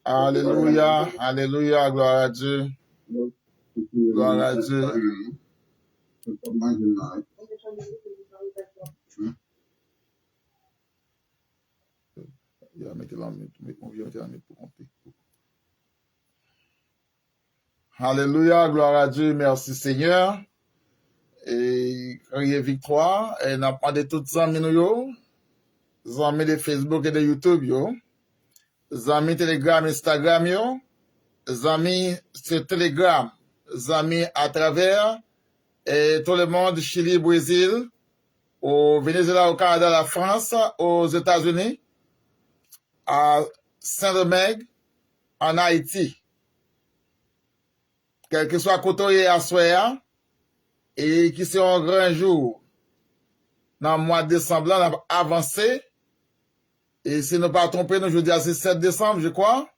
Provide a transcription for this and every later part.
Alléluia, alléluia, gloire à Dieu. Gloire à Dieu. Alléluia, gloire à Dieu, merci Seigneur. Et crier victoire. Et n'a pas de toutes les amis, les amis de Facebook et de YouTube, les amis Telegram, Instagram, les amis sur Telegram, les amis à travers et tout le monde, Chili, Brésil, au Venezuela, au Canada, la France, aux États-Unis, à Saint-Domingue, en Haïti. Quel que soit côté à soir, et qui c'est un grand jour, dans le mois de décembre, là, on a avancé. Et si nous ne pas trompés, nous, je dis, c'est 7 décembre, je crois.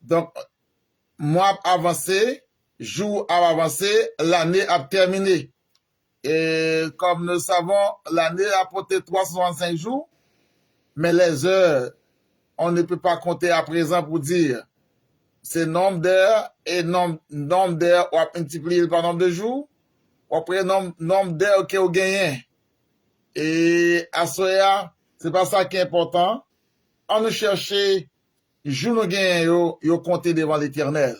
Donc, mois avancé, jour a avancé, l'année a terminé. Et comme nous savons, l'année a porté 365 jours, mais les heures, on ne peut pas compter à présent pour dire c'est nombre d'heures et nombre d'heures, on va multiplier par nombre de jours, ou après nombre d'heures que vous gagnez. Et à ce c'est pas ça qui est important. On nous chercher, jour nous gagnons, yo compter devant l'Éternel.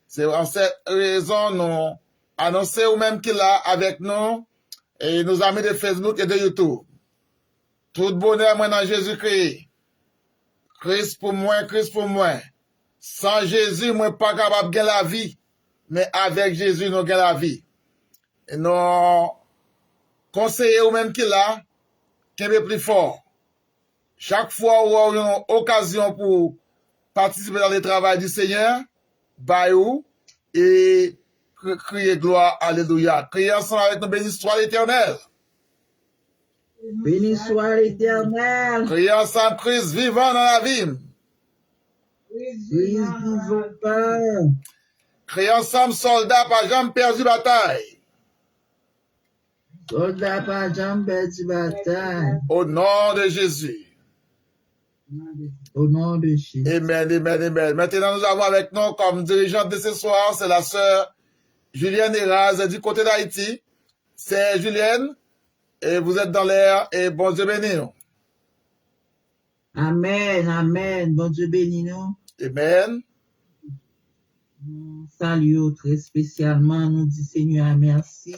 C'est en cette raison, nous annoncer ou même qu'il a avec nous et nos amis de Facebook et de YouTube. Tout bonheur, moi, dans Jésus-Christ. Christ pour moi, Christ pour moi. Sans Jésus, moi, pas capable de gagner la vie. Mais avec Jésus, nous gagnons la vie. Et nous conseillers ou même qu'il a, qui est plus fort. Chaque fois où on a une occasion pour participer dans le travail du Seigneur, bayou, et crier gloire, alléluia. Crier ensemble avec nous, béni soit l'Éternel. Béni soit l'Éternel. Crier ensemble, Christ vivant dans la vie. Christ vivant. Crier ensemble, soldats, pas jamais perdu bataille. Soldats, pas jamais perdu bataille. Au nom de Jésus. Au nom de Jésus. Amen, amen, amen. Maintenant, nous avons avec nous comme dirigeante de ce soir, c'est la sœur Julienne Eraz du côté d'Haïti. C'est Julienne, et vous êtes dans l'air, et bon Dieu béni nous. Amen, amen. Bon Dieu béni nous. Amen. Nous saluons très spécialement, nous disons Seigneur merci.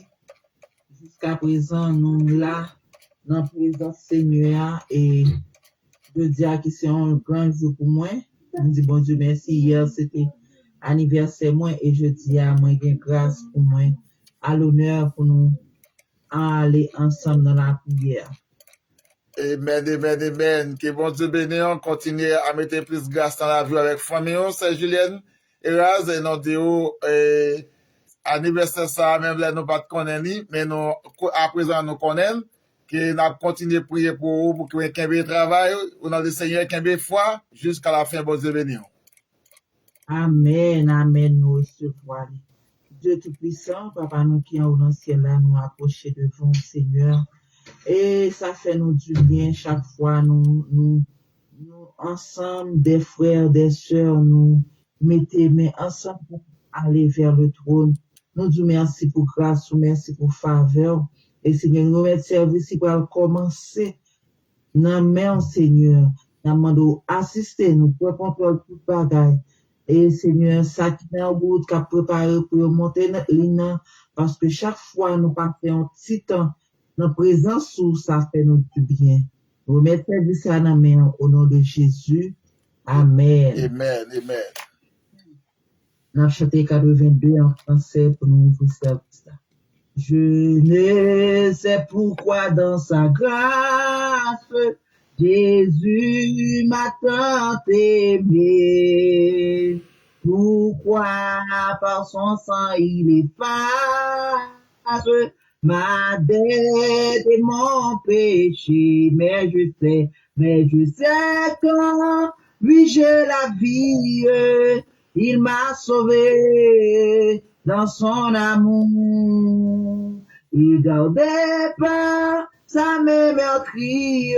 Jusqu'à présent, nous là, dans la présence Seigneur, et je dis que c'est un grand jour pour moi. Je dis bon Dieu merci. Hier, c'était anniversaire moi, et je dis à moi, grâce pour moi, à l'honneur pour nous aller ensemble dans la prière. Amen, amen, amen. Que bon Dieu béni, on continue à mettre plus grâce dans la vie avec famille. C'est Julienne Eraz, et nous disons, anniversaire ça, même là, nous pas de connaître, mais nous, à présent, nous connaissons, que nous continuons à prier pour vous, pour que vous ayez travail, ou dans le Seigneur, qu'il y ait foi, jusqu'à la fin, bon Dieu béni. Amen, amen, nous recevons. Dieu Tout-Puissant, Papa, nous qui sommes dans le ciel là, nous approcher devant le Seigneur. Et ça fait nous du bien chaque fois, nous ensemble, des frères, des sœurs, nous mettons mains ensemble pour aller vers le trône. Nous disons merci pour grâce, merci pour faveur. Et Seigneur, nous mettons service pour commencer. Dans main, Seigneur, nous demandons assister, nous pour contrôler tout bagaille. Et Seigneur, ça qui est en route, qui a préparé pour monter notre ligne, parce que chaque fois, nous passons un petit temps, notre présence sous ça fait nous du bien. Nous mettons service à la main au nom de Jésus. Amen. Amen, amen. Nous avons chanté 82 en français pour nous ouvrir service. Je ne sais pourquoi dans sa grâce, Jésus m'a tant aimé. Pourquoi par son sang il efface ma dette et mon péché. Mais je sais quand lui j'ai la vie, il m'a sauvé dans son amour. Il gardait pas ça m'émeutrie.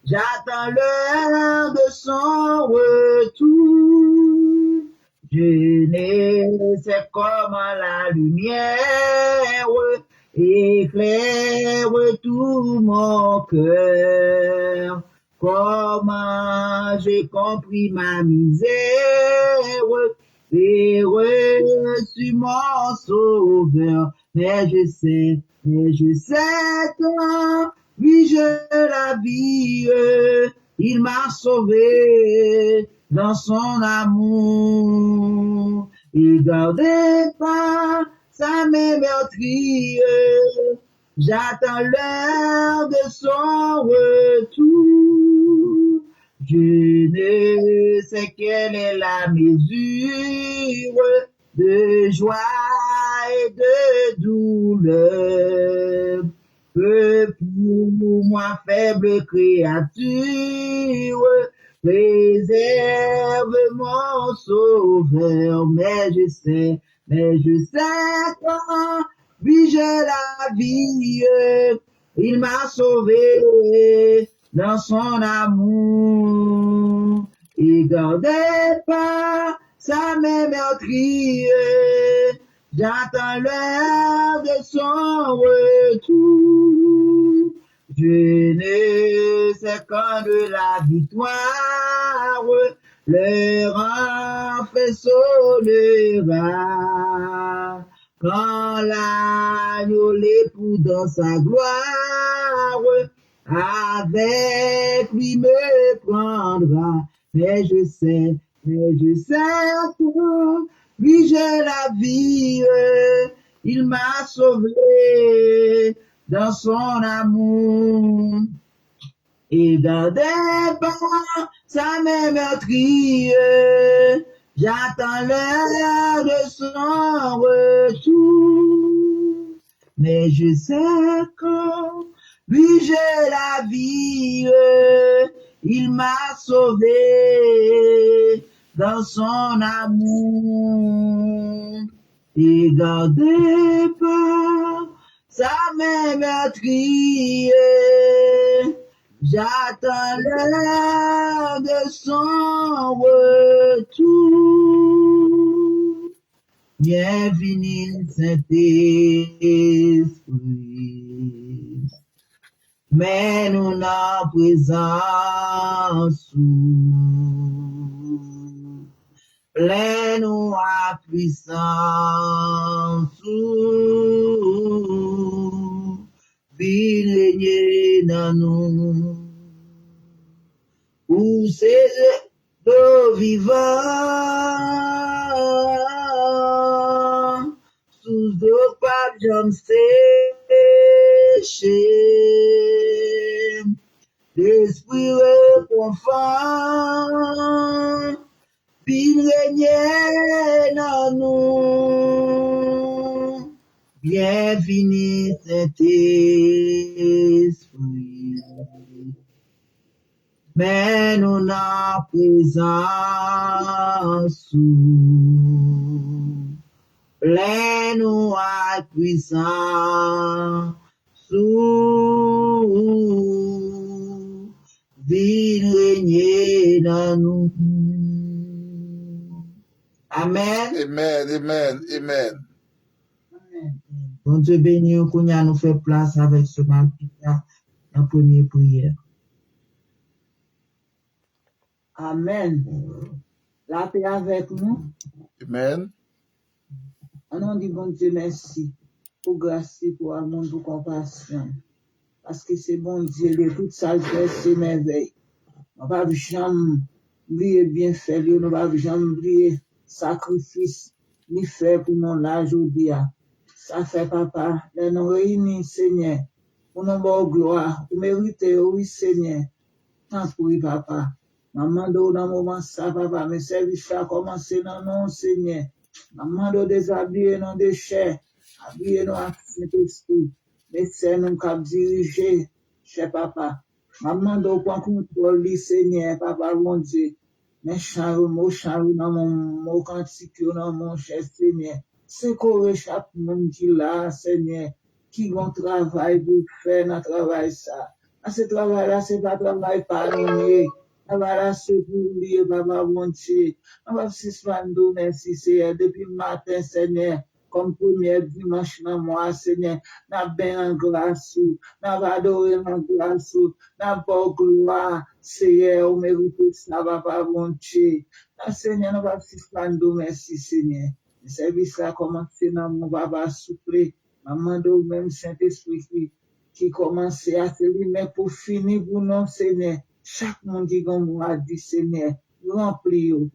J'attends l'heure de son retour. Je ne sais comment la lumière éclaire tout mon cœur. Comment j'ai compris ma misère et reçu mon sauveur. Mais je sais quand puis-je la vie, il m'a sauvé dans son amour. Il gardait pas sa mémeutrie, j'attends l'heure de son retour. Je ne sais quelle est la mesure de joie et de douleur que pour moi faible créature préserve mon sauveur. Mais je sais quand puis-je la vie, il m'a sauvé dans son amour. Il gardait pas sa mémeutrie, j'attends l'heure de son retour. Je ne sais quand de la victoire le fait sonnera. Quand l'agneau l'époux dans sa gloire, avec lui me prendra. Mais je sais que lui j'ai la vie, il m'a sauvé dans son amour. Et gardez pas sa mémeutrie, j'attends l'heure de son retour. Mais je sais quand lui j'ai la vie, il m'a sauvé dans son amour. Et gardez pas sa mémeutrie, j'attends l'heure de son retour. Bienvenue Saint-Esprit, mets-nous en présence, plein-nous à puissance, puis régner dans nous. Où c'est de vivant, sous de pas j'aime sécher, l'esprit réconfort, puis régner dans nous. Bienvenue Saint-Esprit, mets-nous en présence, plein-nous à puissance, viens régner dans nous. Amen. Amen, amen, amen. Bon Dieu béni, qu'on a nous fait place avec ce matin, la première prière. Amen. La paix avec nous. Amen. On dit bon Dieu merci pour grâce, pour amour, pour compassion. Parce que c'est bon Dieu, de toute sa c'est merveille. On va jamais oublier bien fait, on va jamais oublier sacrifice, ni fait pour nous là aujourd'hui. Ça fait papa, les nous réunis, Seigneur, pour nous bonne gloire, pour mériter, oui, Seigneur. Tant pour papa. Maman, dans le moment ça, papa, mes services a commencé dans nous, Seigneur. Maman, de déshabiller nos déchets, habiller nos Saint-Esprit. Laissez nous cap diriger, cher papa. Maman, de point contrôle, Seigneur, papa, mon Dieu. Mais charou, dans mon cantique, dans mon cher Seigneur. C'est qu'on réchappe, mon Dieu, là, Seigneur. qui vont travail pour faire dans travail ça. À ce travail-là, c'est pas travail par nous. Voilà, c'est pour lui, Papa, mon Dieu. On va suspendre, merci, Seigneur, depuis le matin, Seigneur, comme premier dimanche dans le mois, Seigneur. N'a bien en grâce, n'a pas adoré en grâce, n'a pas gloire, Seigneur, on mérite ça, Papa, mon Dieu. Seigneur, on va suspendre, merci, Seigneur. Le service a commencé dans mon Papa souffler. Maman de même Saint-Esprit qui commence à se mettre pour finir pour nous, Seigneur. Chaque monde qui a dit, Seigneur, remplis-vous,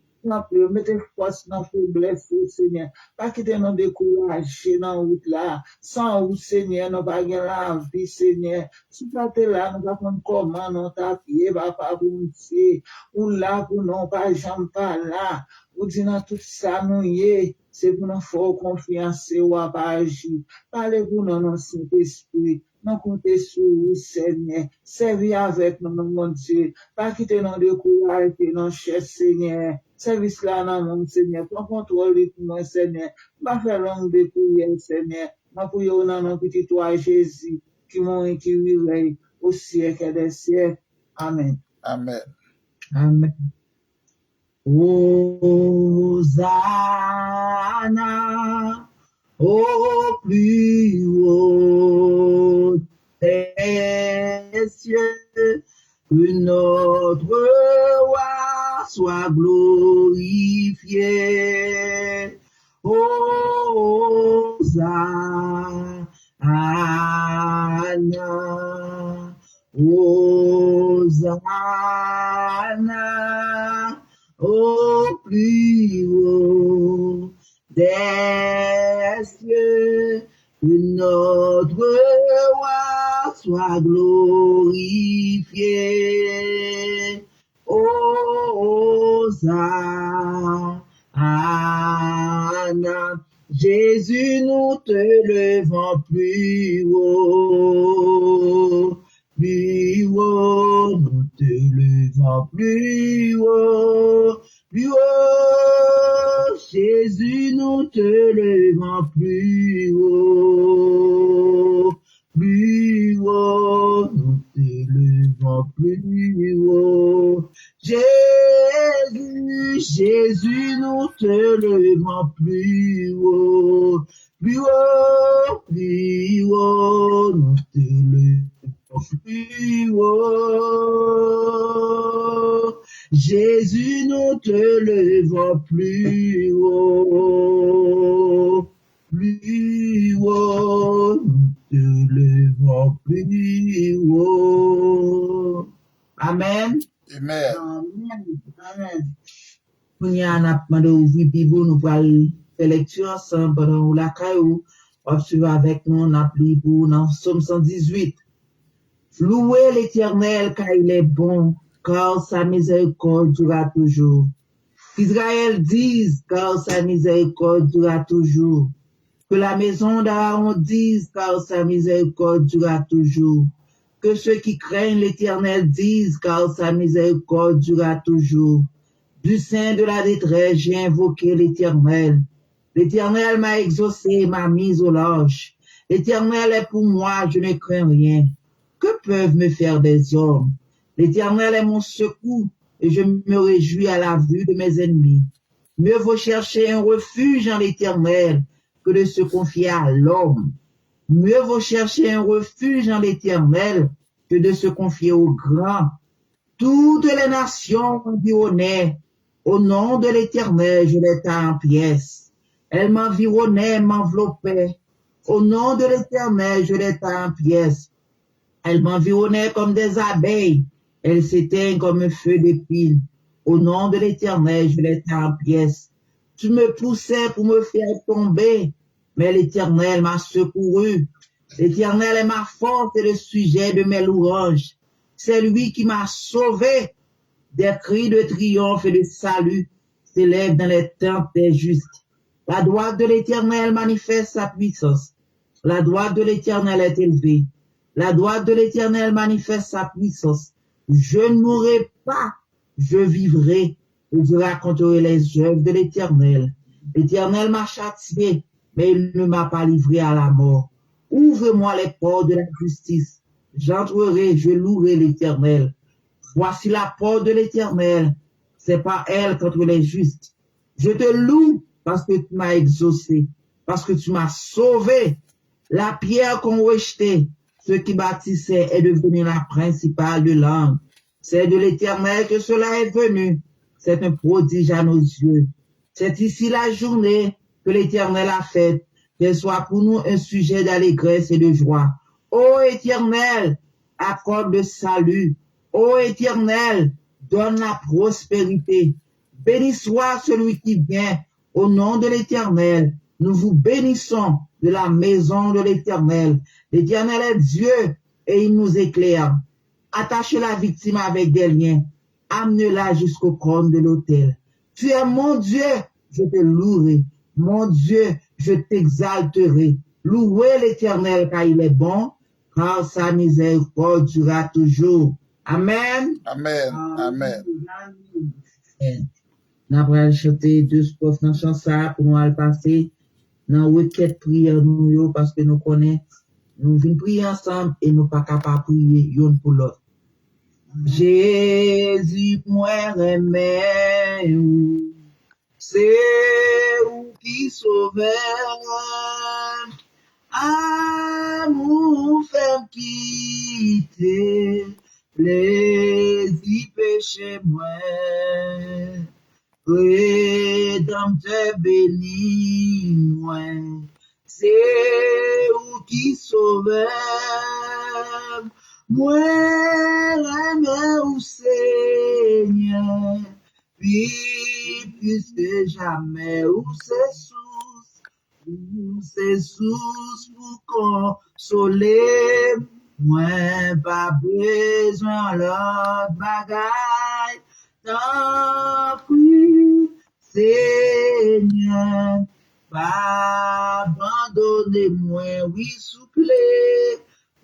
mettez force dans la faiblesse, Seigneur. Pas quitter nous décourager dans la route là. Sans vous, Seigneur, nous pas gagner la vie, Seigneur. Si pas t'es là, nous pas prendre comment nous t'appuyer, Papa, bon Dieu. Ou là, pour nous, pas jamais pas là. Ou dit dans tout ça, nous y est. C'est pour nous faire confiance, ou à pas agir. Parlez pour nous, dans Saint-Esprit. Nous comptons sur vous, Seigneur. Servis avec nous, mon Dieu. Pas quitter nous décourager, non, cher Seigneur. Service là, non, mon Seigneur. Prends contrôle pour moi, Seigneur. Pas faire longue de prière, Seigneur. Ma prière dans notre petit toi, Jésus, qui m'a et qui vivrait au siècle des siècles. Amen. Amen. Amen. Hosanna, au plus haut des cieux, que notre roi soit glorifié. Hosanna, Hosanna, au plus haut des cieux, que notre roi soit glorifié. Hosanna, Jésus, nous te levons plus haut, nous te levons plus haut, Jésus, nous te levons plus haut, nous te levons plus haut, Jésus, nous te levons plus haut, nous te levons plus haut. Jésus, nous te levons plus haut, nous te levons plus haut. Amen. Amen. Amen. Nous avons demandé d'ouvrir Bible, nous allons faire lecture ensemble pendant la caillou. On suivre avec nous, on a pris pour dans Psaume 118. Louez l'Éternel car il est bon, car sa miséricorde durera toujours. Qu'Israël dise, car sa miséricorde durera toujours. Que la maison d'Aaron dise, car sa miséricorde durera toujours. Que ceux qui craignent l'Éternel disent, car sa miséricorde durera toujours. Du sein de la détresse, j'ai invoqué l'Éternel. L'Éternel m'a exaucé et m'a mis au large. L'Éternel est pour moi, je ne crains rien. Que peuvent me faire des hommes? L'Éternel est mon secours et je me réjouis à la vue de mes ennemis. Mieux vaut chercher un refuge en l'Éternel que de se confier à l'homme. Mieux vaut chercher un refuge en l'Éternel que de se confier aux grands. Toutes les nations m'environnaient. Au nom de l'Éternel, je les tins en pièces. Elles m'environnaient, m'enveloppaient. Au nom de l'Éternel, je les tins en pièces. Elles m'environnaient comme des abeilles. Elles s'éteignent comme un feu d'épine. Au nom de l'Éternel, je les tins en pièces. Tu me poussais pour me faire tomber, mais l'Éternel m'a secouru. L'Éternel est ma force et le sujet de mes louanges. C'est lui qui m'a sauvé. Des cris de triomphe et de salut s'élèvent dans les tentes des justes. La droite de l'Éternel manifeste sa puissance. La droite de l'Éternel est élevée. La droite de l'Éternel manifeste sa puissance. Je ne mourrai pas, je vivrai, et je raconterai les œuvres de l'Éternel. L'Éternel m'a châtié, mais il ne m'a pas livré à la mort. Ouvre-moi les portes de la justice. J'entrerai, je louerai l'Éternel. Voici la porte de l'Éternel. C'est par elle contre les justes. Je te loue parce que tu m'as exaucé, parce que tu m'as sauvé. La pierre qu'on rejetait, ceux qui bâtissaient est devenue la principale de l'âme. C'est de l'Éternel que cela est venu. C'est un prodige à nos yeux. C'est ici la journée que l'Éternel a faite. Qu'elle soit pour nous un sujet d'allégresse et de joie. Ô Éternel, accorde le salut. Ô Éternel, donne la prospérité. Béni soit celui qui vient au nom de l'Éternel. Nous vous bénissons de la maison de l'Éternel. L'Éternel est Dieu et il nous éclaire. Attachez la victime avec des liens. Amenez-la jusqu'au trône de l'autel. Tu es mon Dieu, je te louerai. Mon Dieu, je t'exalterai. Louez l'Éternel car il est bon, car sa miséricorde durera toujours. Amen. Amen. Amen. Nous allons chanter deux spots dans la chanson pour nous aller passer dans la requête prière nous parce que nous connaissons, nous venons prier ensemble et nous pas capables de prier l'un pour l'autre. Jésus, moi, remets, c'est où qui sauveur, amour fait quitter les péchés moi. Rédempteur béni, moi, c'est où qui sauveur, moi, remets au Seigneur, puis plus que jamais, où c'est source pour consoler, moi, pas besoin l'autre bagaille, tant pis, Seigneur, pas abandonner-moi, oui, souple,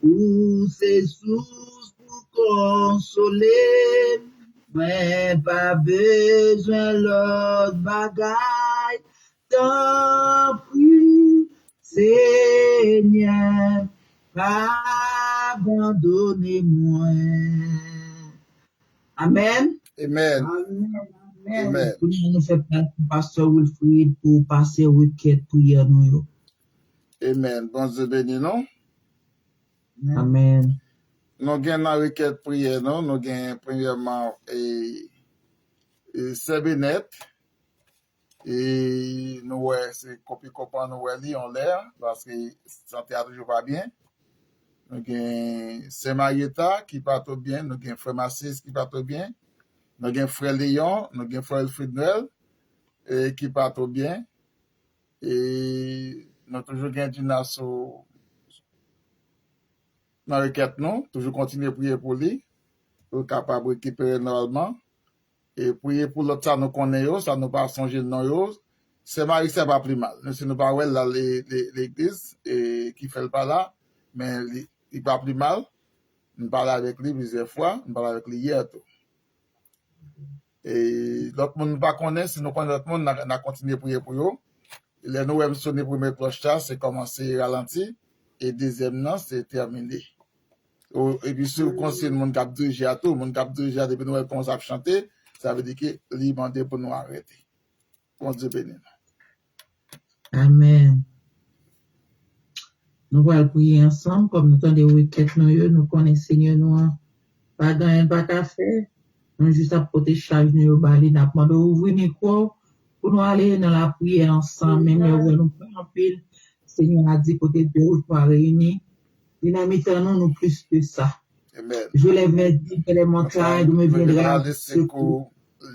ou c'est source pour consoler, mais pas besoin l'autre bagaille, tant pis, Seigneur, pas abandonner-moi. Amen. Amen. Amen. Pour nous faire place pour Pasteur Wilfrid pour passer requête prière nous. Amen. Bon Dieu béni, non? Amen. Nous avons la requête prière, non? Nous avons premièrement Sébenet. Et nous, ouais, c'est copie copain, nous, ouais, en l'air, parce que santé a toujours pas bien. Nous avons Saint-Marietta qui part bien. Nous avons Frère Massis qui part bien. Nous avons Frère Léon. Nous avons Frère Elfrid Noël qui part bien. Et nous avons toujours gagné du nasso dans la requête, non? Toujours continuer à prier pour lui, pour capable de récupérer normalement. Et prier pour l'autre, ça nous connaît, ça nous pas songer non yo. C'est Marie, c'est pas plus mal. Nous, nous pas là l'église, et qui fait le pas là, mais il pas plus mal. Nous parlons avec lui plusieurs fois, nous parlons avec lui hier tout. Et l'autre monde ne pas connaît, si nous connaissons l'autre monde, on a continué à prier pour eux. Les nous avons sonné pour mes cloches, c'est commencé ralenti, et deuxième non, c'est terminé. Et puis, si vous conseillez le monde cap 2G à tout, le monde cap 2G depuis nous commençons à chanter, ça veut dire que lui demandé pour nous arrêter. Bon Dieu béni. Amen. Nous allons prier ensemble, comme nous avons des requêtes, nous connaissons Seigneur, nous pas gagner, pas qu'à faire. Nous juste à porter charge, nous allons demander ouvrir le micro pour nous aller dans la prière ensemble, même nous prenons en pile. Seigneur a dit côté de vous, trois réunis. Dynamitant nous plus que ça. Amen. Je l'avais dit que les montagnes me viendront. Le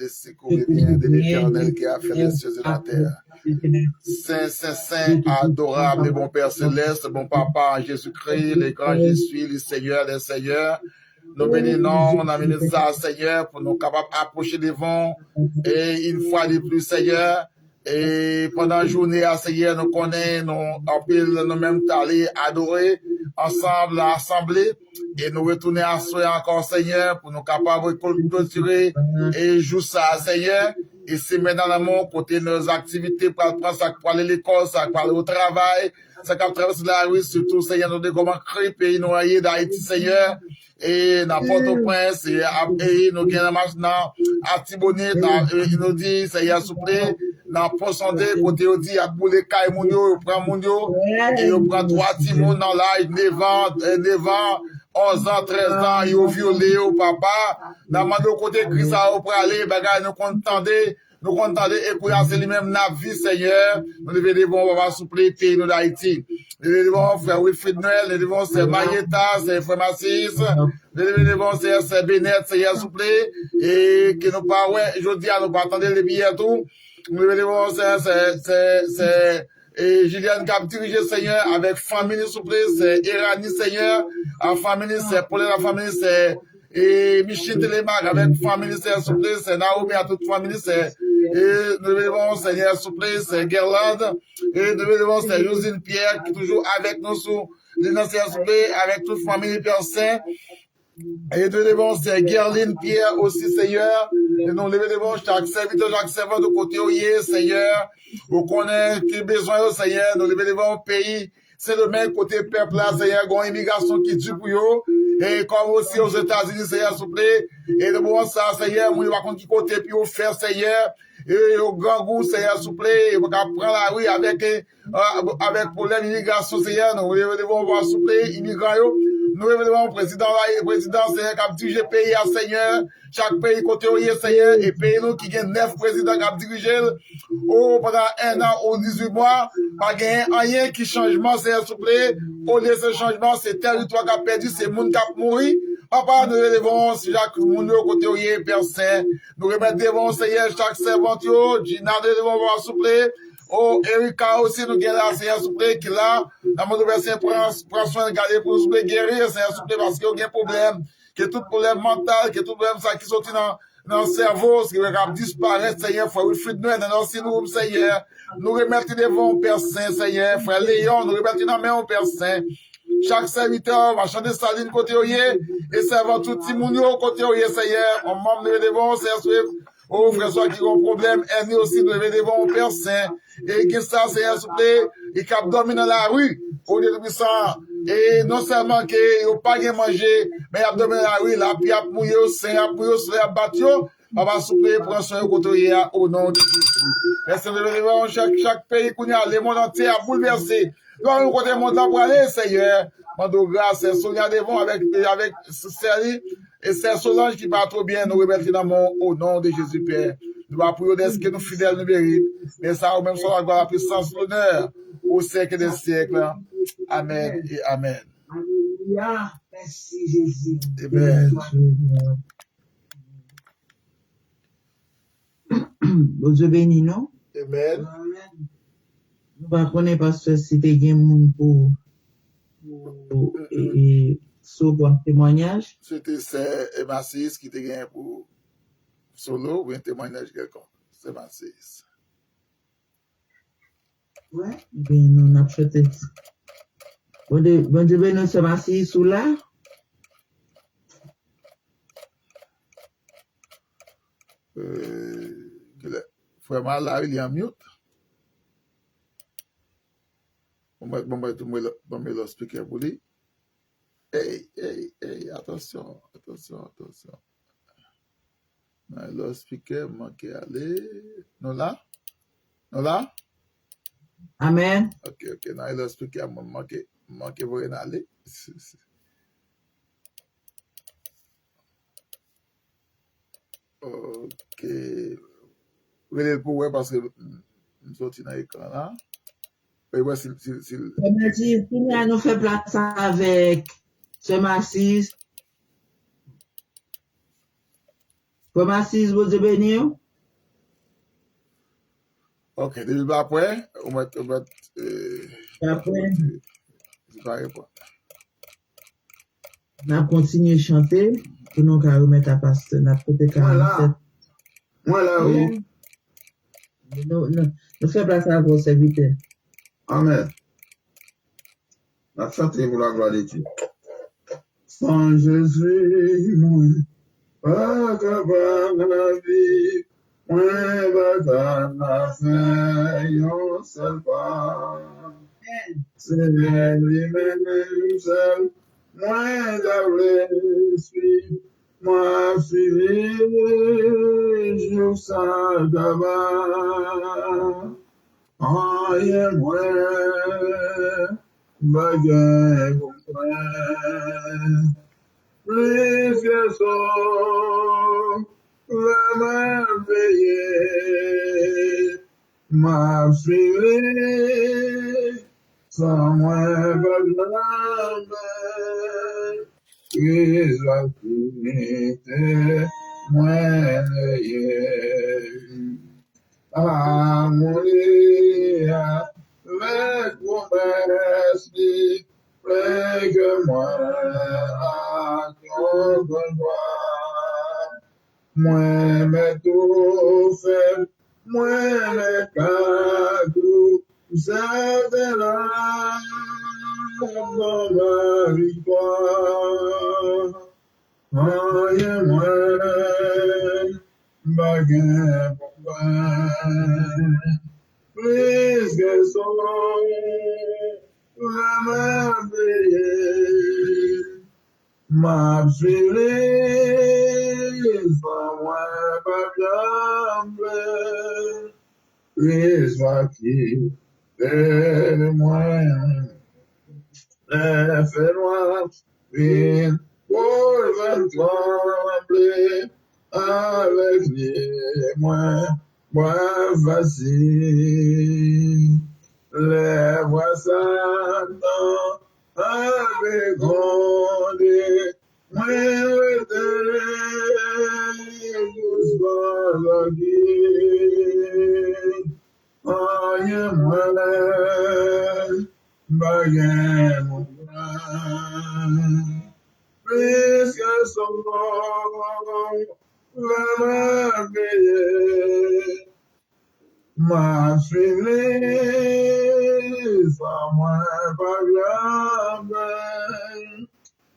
secours vient de l'Éternel qui a fait les cieux et la terre. Saint, Saint, Saint, adorable et bon Père Céleste, bon Papa Jésus-Christ, le grand je suis, le Seigneur des Seigneurs. Nous bénissons, on a béni ça, Seigneur, pour nous capables d'approcher devant. Et une fois de plus, Seigneur, et pendant la journée, Seigneur, nous connaissons, nous en pile, nous-mêmes, aller adorer ensemble, assemblée, et nous retourner à soi encore, Seigneur, pour nous capables de clôturer et jouer ça, Seigneur. et c'est maintenant dans mon côté nos activités pour aller à l'école, ça pour aller au travail, ça pour traverser la rue, surtout, Seigneur, nous devons comment créer pays noyé d'Haïti, Seigneur, et dans Port-au-Prince, et nous gagnons maintenant à Tibonite, il nous dit, Seigneur, s'il vous plaît, dans Poissondé, côté, on dit, à Boulé, Kaïmounio, on prend Mounio, et on prend 3 Timon dans l'âge, 9 ans, 11 ans, 13 ans, ils ont violé au papa. Dans le côté Christ, on peut aller, bagay, nous contendez, et pour c'est lui-même, la vie, Seigneur. Nous devons, papa, souple, pays, nous d'Haïti. Nous devons faire Wilfrid Noël, nous devons faire Marietta, c'est Frère Massis, nous devons faire Bennett, Seigneur, souple, et que nous pas, ouais, je dis à nous pas attendre les billets, tout. Nous devons c'est et Julien Cap dirigé, Seigneur, avec famille, s'il vous plaît, c'est Irani, Seigneur, en famille, c'est Paul, la famille, c'est et Michel Télémac, avec famille, c'est s'il vous plaît, c'est Naomi, à toute famille, c'est et nous devons, Seigneur, s'il vous plaît, c'est Gerland, et nous devons, c'est Josine Pierre, qui est toujours avec nous sous l'innocence, s'il vous plaît, avec toute famille, Père Saint. Et nous devons, c'est Gerline Pierre aussi, Seigneur. Et nous devons, chaque serviteur, chaque servant de côté, Seigneur. Vous connaissez qui besoin, Seigneur. Nous devons pays. C'est le même côté peuple là, Seigneur. Il y a une immigration qui tue pour eux. Et comme aussi aux États-Unis, Seigneur, s'il vous plaît. Et nous devons ça, Seigneur. Nous devons qui côté puis au faire, Seigneur. Et au grand goût, Seigneur, s'il vous plaît. On va prendre la rue avec problème d'immigration, Seigneur. Nous devons voir, s'il vous plaît, immigrants. Nous devons président, Seigneur, qui a dirigé le pays à Seigneur. Chaque pays côté où il est, Seigneur, et pays nous qui gagne 9 présidents qui a dirigé pendant 1 an ou 18 mois. Pas gagner rien qui changement, Seigneur, s'il vous plaît. Au lieu de ce changement, c'est territoire qui a perdu, c'est monde qui a mouru. Papa, nous devons, si Jacques Mounio, côté où il est, Père Saint, nous remettons, Seigneur, chaque servante, Gina, nous devons voir, s'il vous plaît. Oh, Erika aussi, nous gagnons la Seigneur, s'il vous plaît, qui là, dans mon verset, prend soin de garder pour nous guérir, Seigneur, s'il vous plaît, parce qu'il y a un problème, que tout problème mental, que tout problème, ça, qui sortit dans le cerveau, ce qui va disparaître, Seigneur, frère Wilfrid Noël, dans notre nous, Seigneur, nous remettons devant, Père Saint, Seigneur, frère Léon, nous remettons dans main, Père Saint. Chaque serviteur va chanter Saline côté Oye, et servant tout Timounio côté Oye, Seigneur, on membre de devant, Seigneur, oh, frère, soit qui ont un problème, et nous aussi, nous devons au Père Saint, et qui ça, Seigneur, s'il vous plaît, et qui a dormi dans la rue, au lieu de puissant, et non seulement qu'il n'a pas bien mangé, mais il a dormi dans la rue, là, puis il a mouillé au sein, il a mouillé au soleil, il a battu, papa, s'il vous plaît, prends soin côté Oye, au nom de Jésus. Merci, nous devons, chaque pays qu'on y a, le monde entier a bouleversé. Nous, nous côté monde pour aller, Seigneur, mando grâce, c'est Sonia devant avec Céline, et c'est Solange qui part trop bien, nous remettons dans mon, au nom de Jésus Père. Nous va prier d'être que nous fidèles nous méritent. Mais ça, au même soit la gloire, la puissance, l'honneur, au siècle des siècles. Amen et Amen. Alléluia. Merci Jésus. Amen. Bon Dieu béni, non? Amen. Nous ne connaissons pas si tu as un monde pour un témoignage. C'était c'est Massis qui te gagne pour solo ou un témoignage quelconque. C'est Massis. Ouais. Bien, nous avons chanté. Bon Dieu béni, c'est Massis ou là? Vraiment là, il est en mute. On va le speaker pour lui. Hey, attention. Le speaker manqué aller. Non là? Amen. Ok. Non, le speaker manqué pour aller. Ok. Vous allez le pouvoir parce que nous sommes dans l'écran là. On a dit, nous fait place avec ce Massis. Ce Massis, vous êtes béni? Ok, depuis après, on va après, on a continué à chanter pour nous remettre à pasteur. On a peut-être 47. Moi là, oui. Nous fait place à vos serviteurs. Amen. La chanter pour la gloire de Dieu. Sans Jésus, moi, pas capable de vivre. Moi, bataille la fin, yon seul pas. C'est lui-même seul. Moi, d'avril, suis, moi, suivi, je ça d'abord. Aïe, moi, baguette, plus que ça, la merveille, m'a suivi, sans moi, baguette, plus la finité, moi, mourir avec mon esprit, règle-moi à ton devoir. Moi, mes tout faibles, moi, mes cadeaux, c'est de la victoire. Aïe, moi, baguette pour plus que son la merveille, m'a suivi, sans moi, pas bien, plus moi qui est moi, fais-moi, viens, pour trembler, avec les moins, facile. Les voix Satan, avec grondé, moins doucement l'orgueil. Aïe, moi, baguette, mon bras. Plus que son nom, la merveille, m'a suivi, sans moi, pas jamais,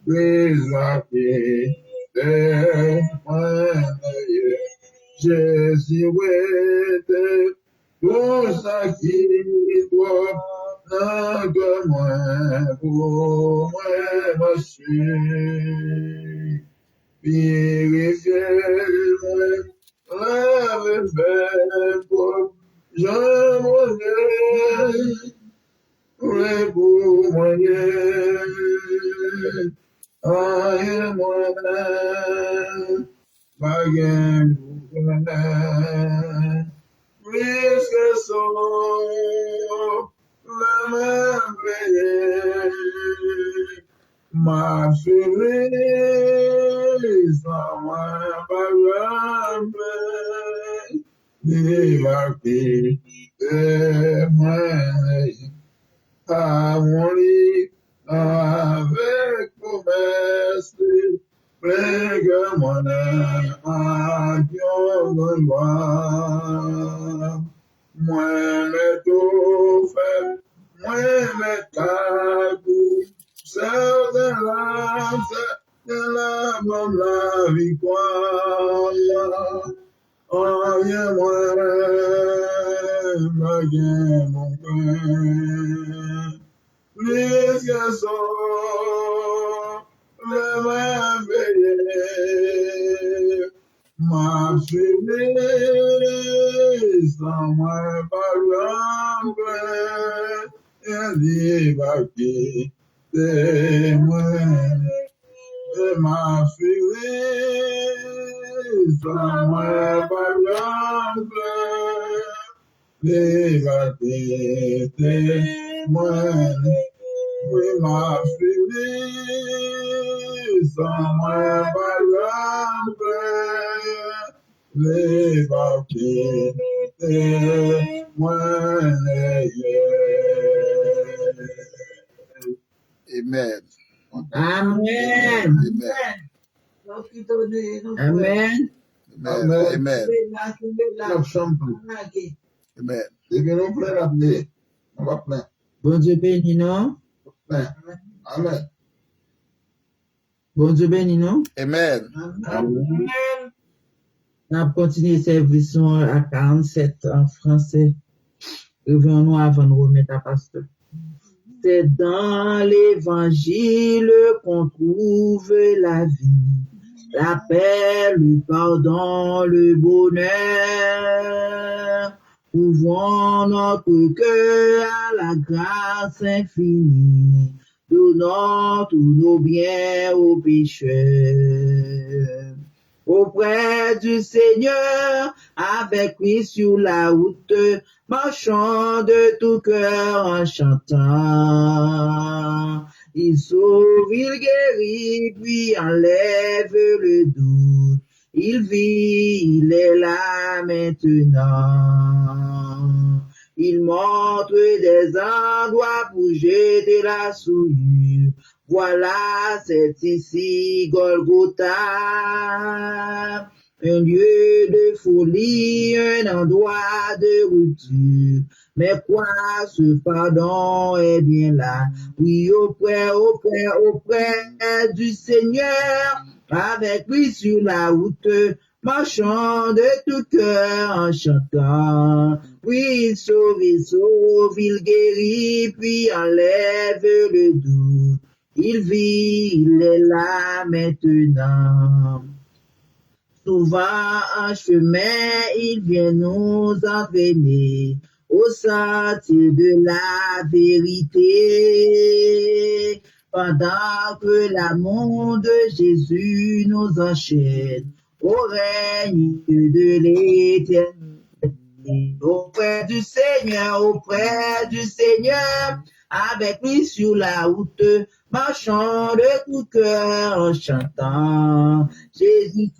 les acquis, témoigner, Jésus était, tout ça qui doit, n'a que moi, pour moi, monsieur. Purifiez-moi, lavez-moi, je m'en pour moi, aïe-moi, baguette, plus que son, la merveille, m'a suivi, sans moi, pas jamais, débarqué, témoin, à mon lit, avec mon esprit, que mon action de gloire. Moi, mes tout fait, moi, mes tabous, c'est de la victoire. Aïe, moi, baguette, mon père, plus que son, le merveilleux, m'a suivi, sans moi, pas l'enfer, et débarqué, témoin, et m'a suivi, sans moi, pas l'enfer, débarqué, témoin, oui, m'a suivi, sans moi, pas l'enfer, débarqué, témoin, Amen. Amen. Amen. Amen. Amen. La chambre. Amen. Et bien, on plein l'appeler. On va plein. Bon Dieu béni, non? Plein. Amen. Bon Dieu béni, non? Amen. Amen. On continue service à 47 en français. Revenons avant de remettre à pasteur. C'est dans l'évangile qu'on trouve la vie, la paix, le pardon, le bonheur. Ouvrons notre cœur à la grâce infinie, donnons tous nos biens aux pécheurs. Auprès du Seigneur, avec lui sur la route, marchons de tout cœur en chantant. Il sauve, il guérit, puis enlève le doute. Il vit, il est là maintenant. Il montre des endroits pour jeter la souillure. Voilà, c'est ici Golgotha, un lieu de folie, un endroit de rupture. Mais quoi, ce pardon est bien là. Oui, auprès du Seigneur, avec lui sur la route, marchons de tout cœur en chantant. Oui, il sauve, il guérit, puis enlève le doute. Il vit, il est là maintenant. Souvent en chemin, il vient nous entraîner au sentier de la vérité. Pendant que l'amour de Jésus nous enchaîne au règne de l'éternité. Auprès du Seigneur, avec lui sur la route, marchons de tout cœur en chantant. Jésus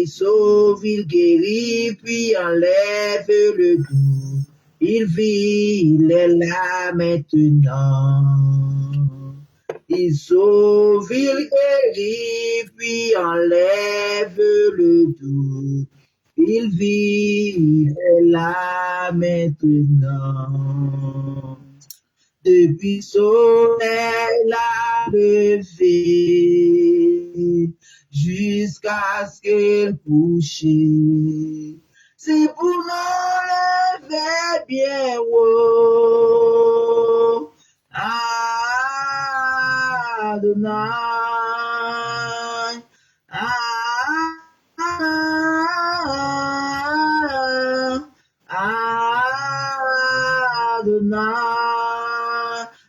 sauve, il guérit, puis enlève le doute. Il vit, il est là maintenant. Il sauve, il guérit, puis enlève le doute. Il vit, il est là maintenant. Depuis soleil la levé, jusqu'à ce qu'elle couche. C'est pour nous lever bien haut. Adonai, Adonai,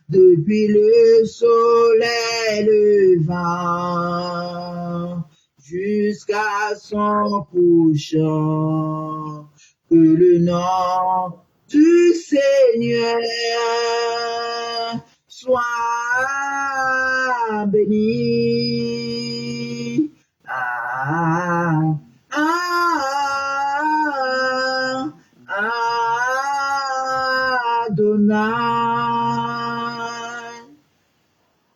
depuis le soleil levant jusqu'à son couchant, que le nom du Seigneur soit béni. Adonai.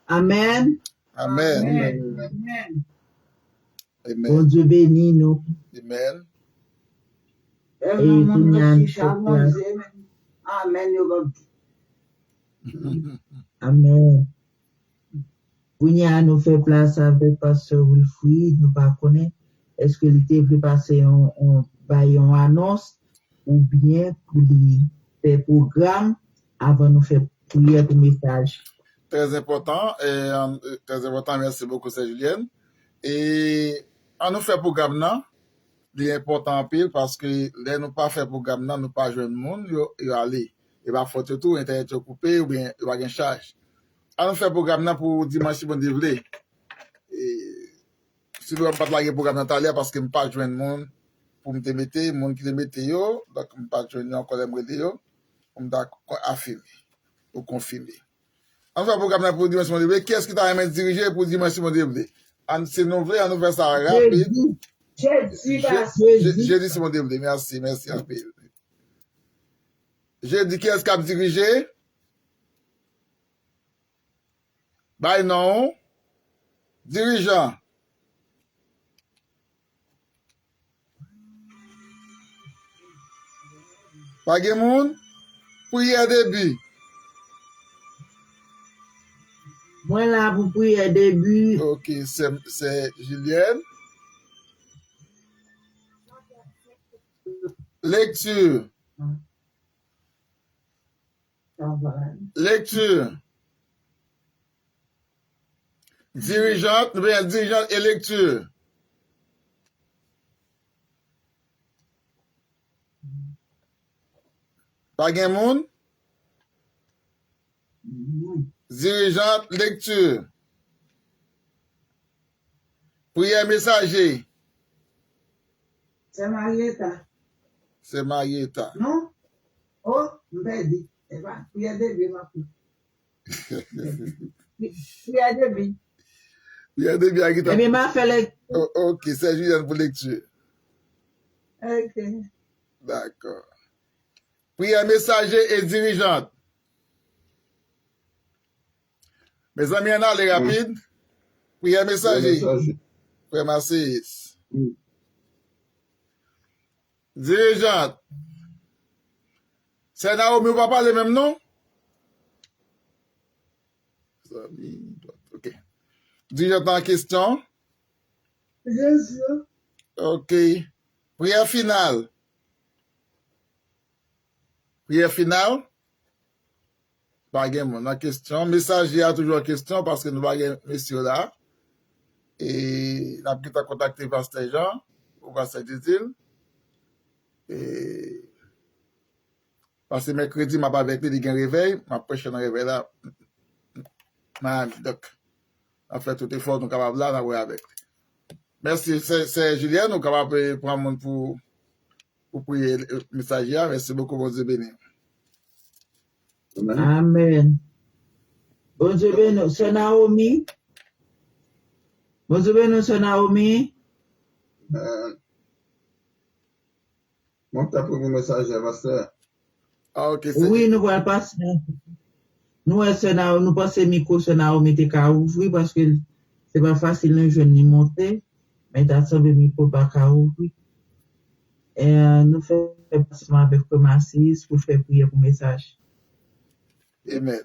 Amen. Amen. Amen. Amen. Bon Dieu bénit nous. Amen. Amen. Kounya nous fait place avec Pasteur Wilfried, nous pas connaître. Est-ce que il était passer un annonce ou bien pour lui faire programme avant de nous faire prière pour message? Très important, merci beaucoup, c'est Julienne. Et on nous fait programme là, c'est important en pile parce que là, nous pas fait programme là, nous pas jeune monde, yo aller. Et va faut tout, internet coupé ou bien il va une charge. On nous fait programme là pour dimanche si bon développer. Et si nous pas la programme dans talia parce que me pas jeune monde pour me te mettre, monde qui te mette yo, donc me pas jeune encore me yo, on doit affirmer ou confirmer. On fait programme là pour dimanche si bon développer. Qu'est-ce qui t'a aimé diriger pour dimanche si bon développer? C'est nous voulons, on fait ça rapide. Jeudi, c'est mon développé. Merci, un peu. Jeudi, qui est-ce qui a dirigé? Bah non. Dirigeant. Pas de monde? Prière début. Moi là pour prière début. Ok, c'est Julienne. Lecture. Lecture. Dirigeante, nous bien dirigeante et lecture. Pas gen moun? Dirigeante, lecture. Prière messager. C'est Marietta. C'est Marietta. Non? Oh, m'bedi. Prière de vie, ma fille. Prière de vie. Prière de vie à qui Eh bien, m'a fait lecture. Oh, ok, c'est Julien pour lecture. Ok. D'accord. Prière messager et dirigeante. Mes amis, on a les rapides. Prière messager. Prière Massis. Dirigeante. C'est Naomi, on va parler même nom? Ok. Dirigeante en question. Jésus. Ok. Prière finale. Prière finale. Pas de question. Messager a toujours une question parce que nous avons messieurs là. Et nous avons contacté Pasteur Jean ou Pasteur Ditil. Et parce que mercredi, je n'ai pas avec lui, il y a un réveil. Je prêche dans le réveil là. Donc, on fait tout effort, nous sommes capables là, nous avec lui. Merci, c'est Julien, nous sommes capables de prendre le monde pour prier le messager. Merci beaucoup, bon Dieu béni. Amen. Bon Dieu béni, c'est Naomi. Bon Dieu béni, c'est Naomi. Mon t'as pris mon message, pasteur. Ah, ok, oui, nous voyons pas. Nous, nous pensons micro, c'est Naomi te ka ouvrir parce que c'est pas facile, nous jeunes ni monter. Mais t'as sauvé micro pas ka ouvrir. Et nous faisons passement avec Massis pour faire prier pour message. Amen.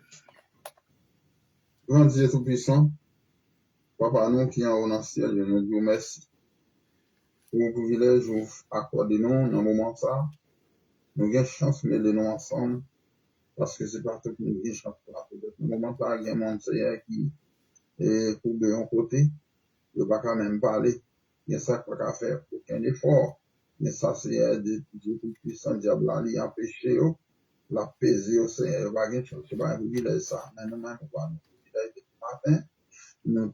Grand Dieu Tout-Puissant, Papa, nous qui en haut dans le ciel, nous disons merci pour le privilège que vous accordez nous dans le moment ça. Nous avons chance de mêler nous ensemble parce que c'est pas tout le monde qui chante là. Dans le moment ça, il y a un monde qui est pour de un côté, il ne va pas même parler. Il y a ça qu'il va faire, aucun effort. Mais ça, c'est Dieu Tout-Puissant, diable, il a empêché, la paix au Seigneur, il va gagner chose, c'est pas un privilège ça. Mais nous-mêmes, nous avons un privilège de matin. Nous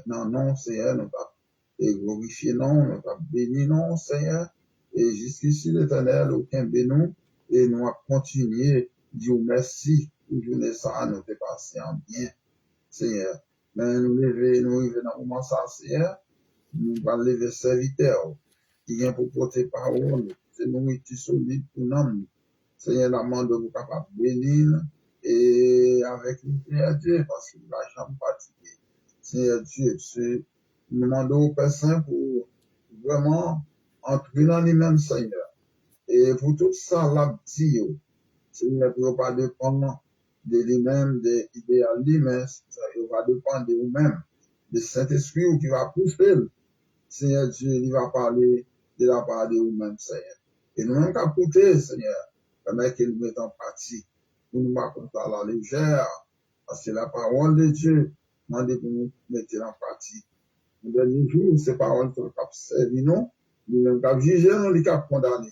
non, non, Seigneur, nous avons glorifié, non, nous avons béni, non, Seigneur. Et jusqu'ici, l'Éternel, aucun bénou, et nous avons continué, Dieu merci, pour journée ça, nous avons passé en bien, Seigneur. Mais nous lever dans le moment ça, Seigneur, nous allons lever serviteur, qui vient pour porter parole, c'est nous qui solide pour nous. Seigneur, la main de vous capable de bénir, et avec nous, Seigneur Dieu, parce que la chambre fatiguée. Seigneur Dieu, c'est nous demandons au Père Saint pour vraiment entrer dans lui-même, Seigneur. Et pour tout ça, là, Seigneur, pour ne pas dépendre de lui-même, de l'idéal lui-même, il va dépendre de vous-même, de Saint-Esprit qui va pousser. Seigneur Dieu, il va parler de la part de vous-même, Seigneur. Et nous-mêmes qu'à écouter, Seigneur, permet qu'il nous mette en pratique. Pour nous raconter à la légère, parce que la parole de Dieu, demande pour nous mettre en pratique. Nous dernier jour, ces paroles sont servi nous, nous-mêmes qu'à juger, nous les qu'à condamner.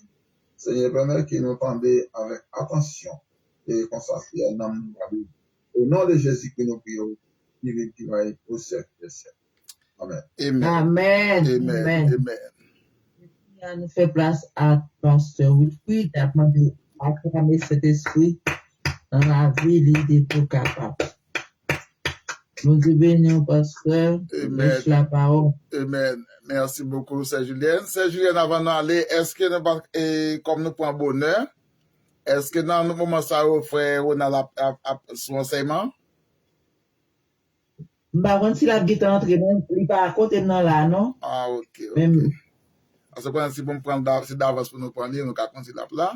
Seigneur, permet qu'il nous entende avec attention et consacrer un homme au nom de Jésus que nous prions, qui vit, qui va être au siècle des siècles. Amen. Amen. Amen. Amen. Nous fait place à Pasteur Wilfried, à demander à acclamer cet esprit dans la vie, l'idée tout capable. Nous Dieu bénissons, Pasteur. Amen. La parole. Amen. Merci beaucoup, c'est Julien. C'est Julien, avant d'aller, est-ce que nous, comme nous prenons bonheur, est-ce que dans le moment ça, frère, on a son enseignement? Par contre, si la guitare entre, il n'est pas à côté de nous là, non? Ah, ok. Même. Parce que si on prend d'avance pour nous prendre, nous allons continuer là.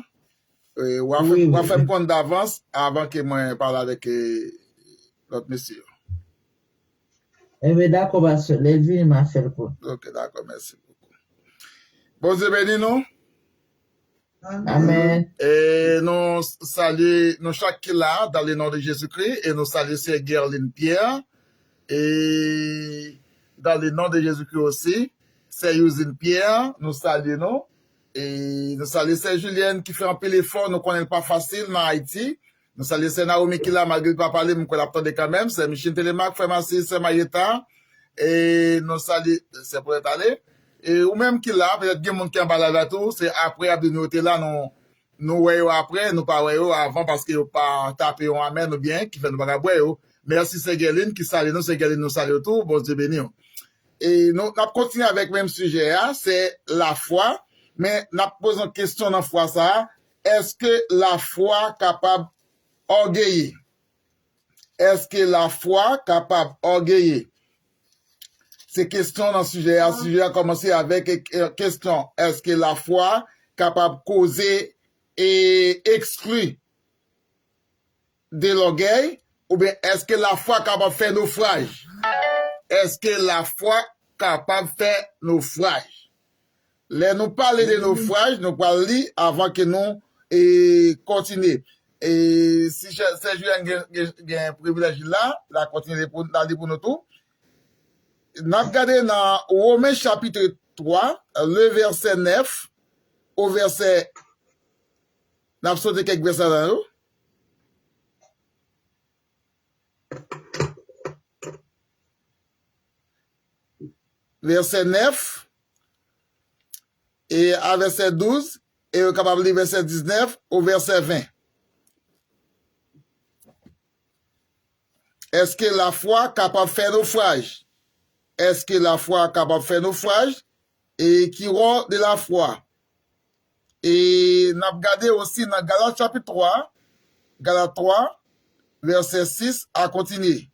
On va faire un compte d'avance avant que moi parle avec l'autre monsieur. Eh bien, d'accord, Pasteur. Les vies m'a fait le compte. Ok, d'accord, merci beaucoup. Bon Dieu béni nous. Amen. Et nous saluons nous chaque qui là dans le nom de Jésus-Christ et nous saluons Sœur Gerline Pierre et dans le nom de Jésus-Christ aussi, Sœur Usine Pierre, nous saluons et nous saluons Sœur Julienne qui fait un peu l'effort, nous connaissons pas facile dans Haïti. Nous saluons Sœur Naomi qui là, malgré pas parler, nous l'attendons quand même, Sœur Michel Télémac, Frère Massi, Sœur Marietta et nous saluons, c'est pour être allé. Et ou même qui là, peut-être qu'il y a des gens qui en balade à tout, c'est après, après nous était là, nous voyons après, nous pas voyons avant parce que pas tapé en amen ou bien, qui fait nous pas voir. Merci Ségueline qui salue nous, Ségueline nous salue tout, bon Dieu béni. Et nous continuons avec le même sujet, hein, c'est la foi, mais nous posons une question dans la foi ça, est-ce que la foi capable orgueiller? Est-ce que la foi capable orgueiller? C'est question dans le sujet. Le sujet a commencé avec question. Est-ce que la foi capable de causer et exclure de l'orgueil? Ou bien est-ce que la foi capable de faire naufrage? Est-ce que la foi capable de faire naufrage? Là, nous parlons de naufrage, nous parlons avant que nous continuions. Et si c'est Julien qui a un privilège là, la continuer pour nous tout. Nous regardons dans Romains chapitre 3, le verset 9, au verset... Nous avons sauté quelques versets dans nous. Verset 9, et à verset 12, et au capable de verset 19, au verset 20. Est-ce que la foi capable de faire naufrage? Est-ce que la foi capable de faire naufrage? Et qui rend de la foi? Et nous avons regardé aussi dans Galates chapitre 3, Galates 3, verset 6, à continuer.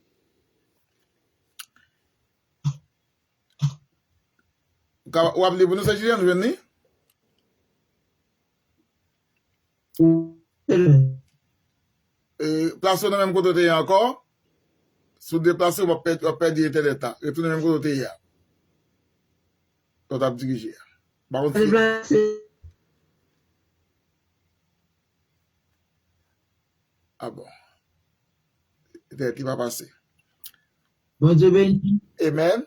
Vous avez nous c'est Julien, nous venons? Placez dans le même côté encore. Si vous déplacez, vous perdre l'internet. Retournez dans le même côté. Quand vous avez dirigé. Par contre, ah bon. Qui va passer? Bon Dieu béni. Amen.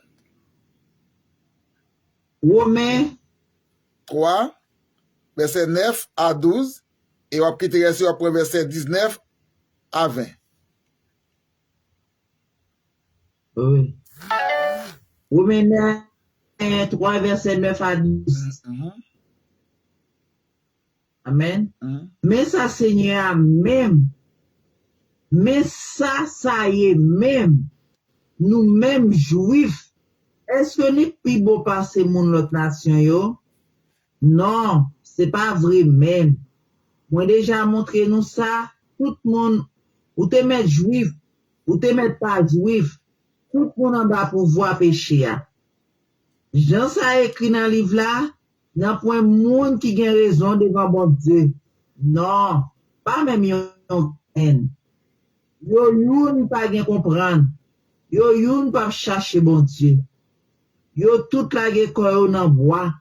Romains 3, verset 9 à 12. Et on va quitter après verset 19 à 20. Oui. Romains 3, verset 9 à 12. Amen. Mais ça, Seigneur, même. Mais ça y est, même. Nous-mêmes, juifs, est-ce que les plus beaux passer mon l'autre nation, yo? Non, c'est pas vrai même. Moi déjà montré nous ça, tout le monde, ou te mettre juif, ou te mettre pas juif, tout le monde en bas pour voir péché. Jean ça écrit dans le livre là, n'a point monde qui a raison devant bon Dieu. Non, pas même yon haine. Yo yon pas gen comprendre. Yo yon pas chercher bon Dieu. Yo tout la gen koyo nan bois.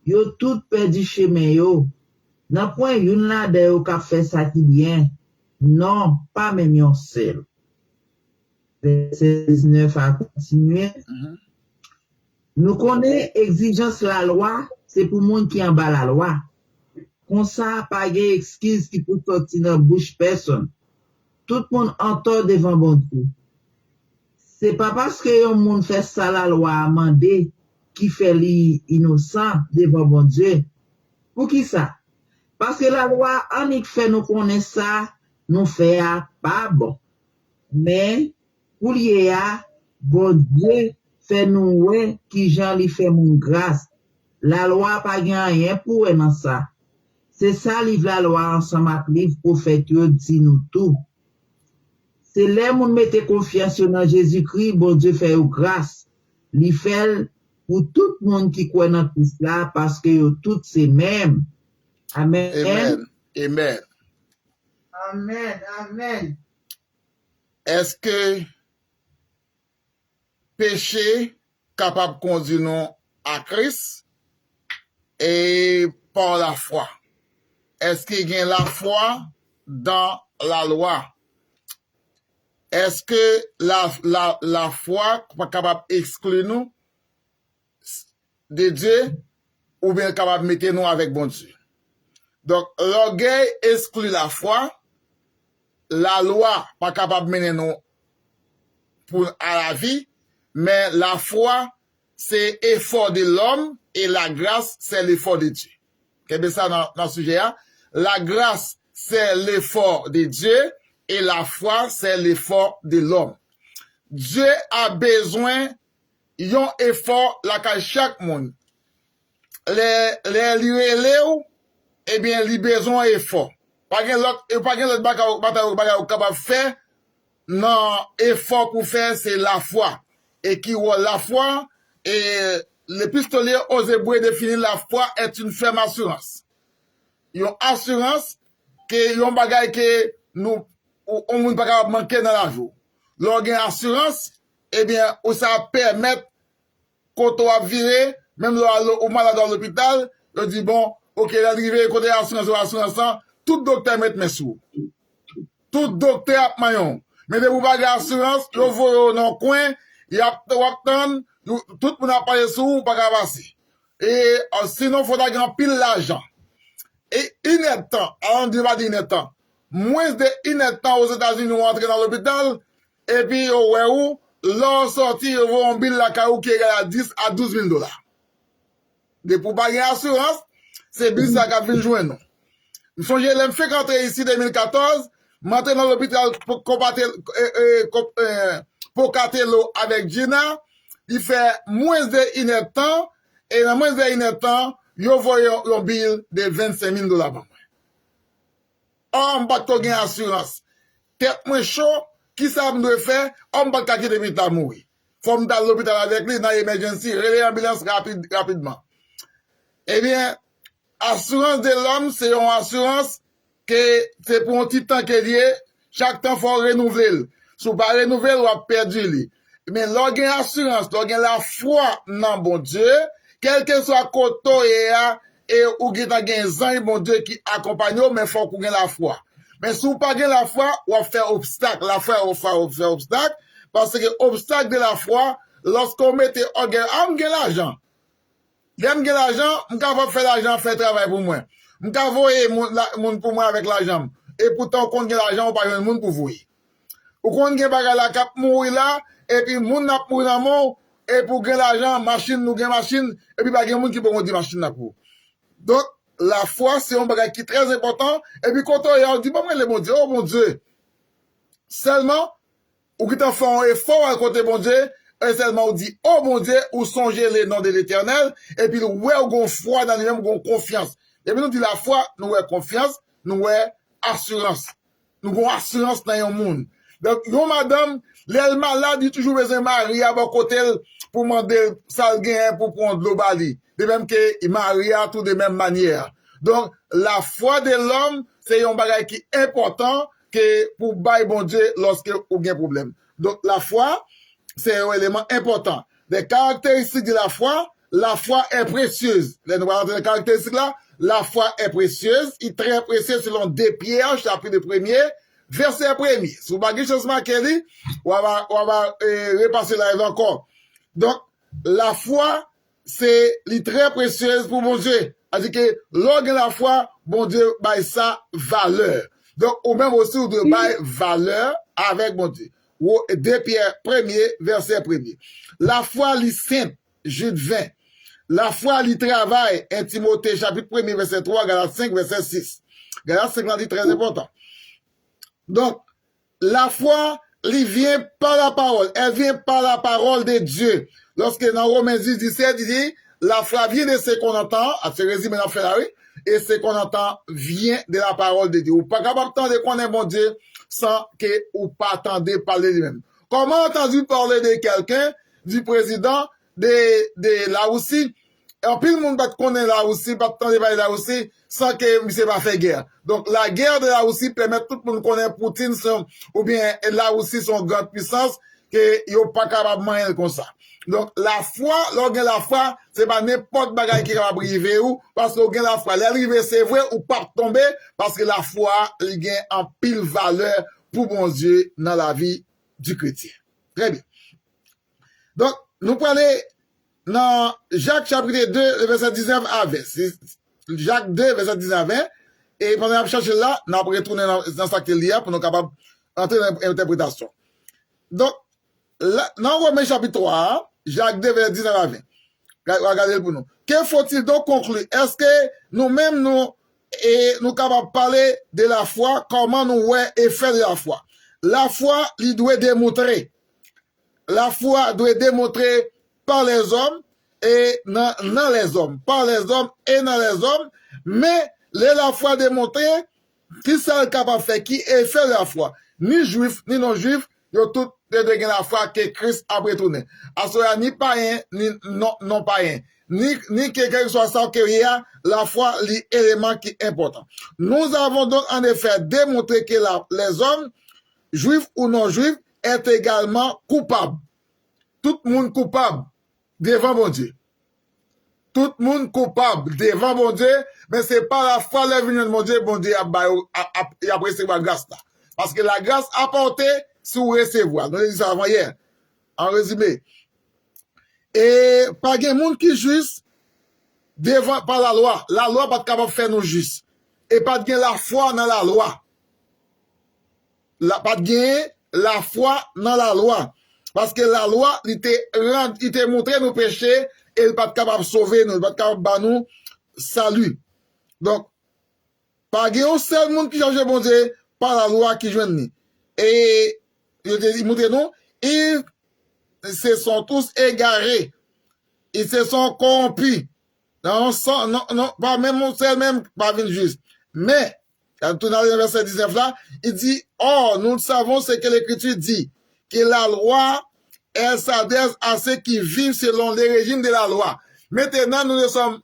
Yo tout perdu chemin yo. Nan point yon la de yo ka fait ça qui bien. Non, pas même yon seul. Verset 19 à continuer. Nous connaissons exigence la loi, c'est pour monde qui en bas la loi. Comme ça, pas de excuse qui peut sortir dans bouche personne. Tout le monde entend devant bon Dieu. C'est pas parce que yon monde fait ça la loi amendée qui fait li innocent devant bon Dieu. Pour qui ça? Parce que la loi en fait nous connaît ça, nous fait pas bon. Mais pour lier à bon Dieu fait nous ouais qui Jean lui fait mon grâce. La loi pas rien pour dans ça. C'est ça livre la loi ensemble avec livre prophète dit nous tout. C'est là moun mette confiance dans Jésus-Christ, bon Dieu fait grâce. Li fait pour tout le monde qui croit dans Christ là parce que yo tout c'est même. Amen. Amen. Amen. Amen. Amen. Est-ce que péché capable de conduire nous à Christ et par la foi? est-ce qu'il y a la foi dans la loi? Est-ce que la foi est capable d'exclure nous de Dieu ou bien capable de mettre nous avec bon Dieu? Donc, l'orgueil exclut la foi. La loi pas capable de mener nous à la vie, mais la foi, c'est effort de l'homme et la grâce, c'est l'effort de Dieu. Qu'est-ce que ça dans le sujet? La grâce, c'est l'effort de Dieu et la foi, c'est l'effort de l'homme. Dieu a besoin d'un effort là chaque monde. Les lieux, eh bien, il besoin d'effort. Pas de l'autre bagaille capable de faire. Non, effort pour faire, c'est la foi. Et qui voit la foi, et le pistolet aux Hébreux définit la foi est une ferme assurance. Une assurance que yon bagay que nous, on ne peut pas manquer dans la jour. Lorsqu'il y a une assurance, eh bien, ça permet quand on a viré, même au malade dans l'hôpital, on dit bon, ok, l'arrivée, côté assurance, tout docteur met mes sous. Tout docteur a maillon. Mais de vous pas d'assurance, vous voyez dans le coin, il y a tout le monde a parlé sous, pas qu'à passer. Et sinon, il faudra gagner pile l'argent. Et temps, on ne dit pas temps, moins de temps aux États-Unis, on rentre dans l'hôpital, et puis, l'on sorti, on voit un bill la caou qui est à 10 à 12 000 $. De pour pas gagner assurance, c'est bill ça qui a fait jouer, non. Nous sommes, j'ai fait rentrer ici 2014, monter dans l'hôpital pour combattre l'eau avec Gina, il fait moins de temps, et dans moins de temps, il voit un bill de 25 000 $. On va pas gagner assurance. Tête moins chaud, qui ça me faire? On va pas quitter l'hôpital mourir. Faut me dans l'hôpital avec lui, dans l'emergency, relais ambulance rapidement. Eh bien, assurance de l'homme, c'est une assurance que c'est pour un petit temps qu'il y a, chaque temps, il faut renouveler. Si vous ne renouvelez pas, vous avez perdu. Mais lorsqu'il y a assurance, lorsqu'il y a la foi dans bon Dieu, quel que soit le côté et ou qui a un bon Dieu qui accompagne, mais il faut qu'on ait la foi. Mais si vous n'avez pas la foi, vous allez faire obstacle. La foi, vous allez faire obstacle. Parce que l'obstacle de la foi, lorsqu'on mette en guerre, on gagne l'argent. J'aime l'argent, je vais faire l'argent, faire travail pour moi. Je vais envoyer mon pour moi avec l'argent. Et pourtant, quand on gagne l'argent, on pas de monde pour vous. Ou quand on gagne la cap mourir là, et puis moun n'a pour l'amour, et pour gagner l'argent, machine, nous gagne machine, et puis pas de monde qui peut dire machine là pour. Donc, la foi, c'est un bagage qui est très important. Et puis quand on dit, bon, le bon Dieu, oh mon Dieu. Seulement, ou qui t'en fait un effort à côté bon Dieu, et seulement on dit, oh mon Dieu, ou songez les noms de l'Éternel, et puis ouais, on a foi dans lui-même, on a confiance. Et puis nous dit la foi, nous avons confiance, nous avons assurance. Nous avons assurance dans le monde. Donc, yon madame, les malades, il toujours besoin de marier à bon côté pour demander ça pour prendre l'eau bali. De même que il marie à tout de même manière. Donc, la foi de l'homme, c'est un bagage qui est important que pour bailler bon Dieu lorsque ou bien problème. Donc, la foi, c'est un élément important. Les caractéristiques de la foi est précieuse. Les caractéristiques là, la foi est précieuse, il est très précieuse selon 2 Pierre, chapitre 1er, verset 1er. Si vous avez chose marquée, on va repasser là encore. Donc, la foi, c'est très précieuse pour mon Dieu. C'est-à-dire que, lors de la foi, bon Dieu, baille sa valeur. Donc, ou même aussi, on doit bailler valeur avec mon Dieu. 2 Pierre 1er, verset 1er. La foi, li sainte, Jude 20. La foi, li travail, Timothée, chapitre 1er, verset 3, Galates 5, verset 6. Galates 5, là, dit très important. Donc, la foi, elle vient par la parole. Elle vient par la parole de Dieu. Lorsque dans Romains 10, 17, il dit, la foi vient de ce qu'on entend, à ce résumé dans Ferrari, et ce qu'on entend vient de la parole de Dieu. Ou pas capable de connaître mon Dieu sans que ou pas attendre parler de lui-même. Comment entendu parler de quelqu'un, du président de la Russie? En plus, le monde va connaître la Russie, pas attendre parler de la Russie, sans que monsieur va faire guerre. Donc, la guerre de la Russie permet tout le monde connaître Poutine, ou bien la Russie, son grande puissance, que yo pas capable moyen comme ça. Donc la foi, lorsque la foi, c'est pas n'importe bagage qui va briver ou parce que lorsque la foi, l'arrivée c'est vrai ou pas tomber parce que la foi, il gagne en pile valeur pour bon Dieu dans la vie du chrétien. Très bien. Donc nous parlons dans Jacques chapitre 2 verset 19 à 20. Jacques 2 verset 19 à 20 et pendant que chercher là, nous allons retourner dans ce qu'il y a pour nous capables entrer dans l'interprétation. Donc dans Romains chapitre 3, Jacques 2, verset 19 à 20. Regardez pour nous. Que faut-il donc conclure? Est-ce que nous-mêmes, nous capables de parler de la foi, comment nous ouais et faire de la foi? La foi, il doit démontrer. La foi doit démontrer par les hommes et dans les hommes. Par les hommes et dans les hommes. Mais, la foi démontrée, qui c'est capable de faire? Qui est fait de la foi? Ni juif, ni non-juif, ils ont tous de la foi que Christ a retourné. Alors, ni païen, ni non païen. Ni quelqu'un qui soit sans que la foi, l'élément qui est important. Nous avons donc en effet démontré que les hommes, juifs ou non juifs, est également coupable. Tout le monde coupable devant mon Dieu. Tout le monde coupable devant mon Dieu, mais c'est pas la foi de venue de mon Dieu a pris la grâce là. Parce que la grâce apportée sous recevoir. Nous l'avons dit ça avant hier. En résumé. Et pas de monde qui juste devant par la loi. La loi pas capable de faire nous juste. Et pas de la foi dans la loi. Pas de la foi dans la loi. Parce que la loi, il te montré nos péchés et il pas capable de sauver nous, il pas capable de nous salut. Donc, pas un seul monde qui change bon Dieu par la loi qui joue nous. Et il montre nous, ils se sont tous égarés. Ils se sont corrompus. Non, pas même seul même, pas venu juste. Mais, quand tout dans le verset 19 là, il dit, oh, nous savons ce que l'Écriture dit, que la loi, elle s'adresse à ceux qui vivent selon les régimes de la loi. Maintenant, nous ne sommes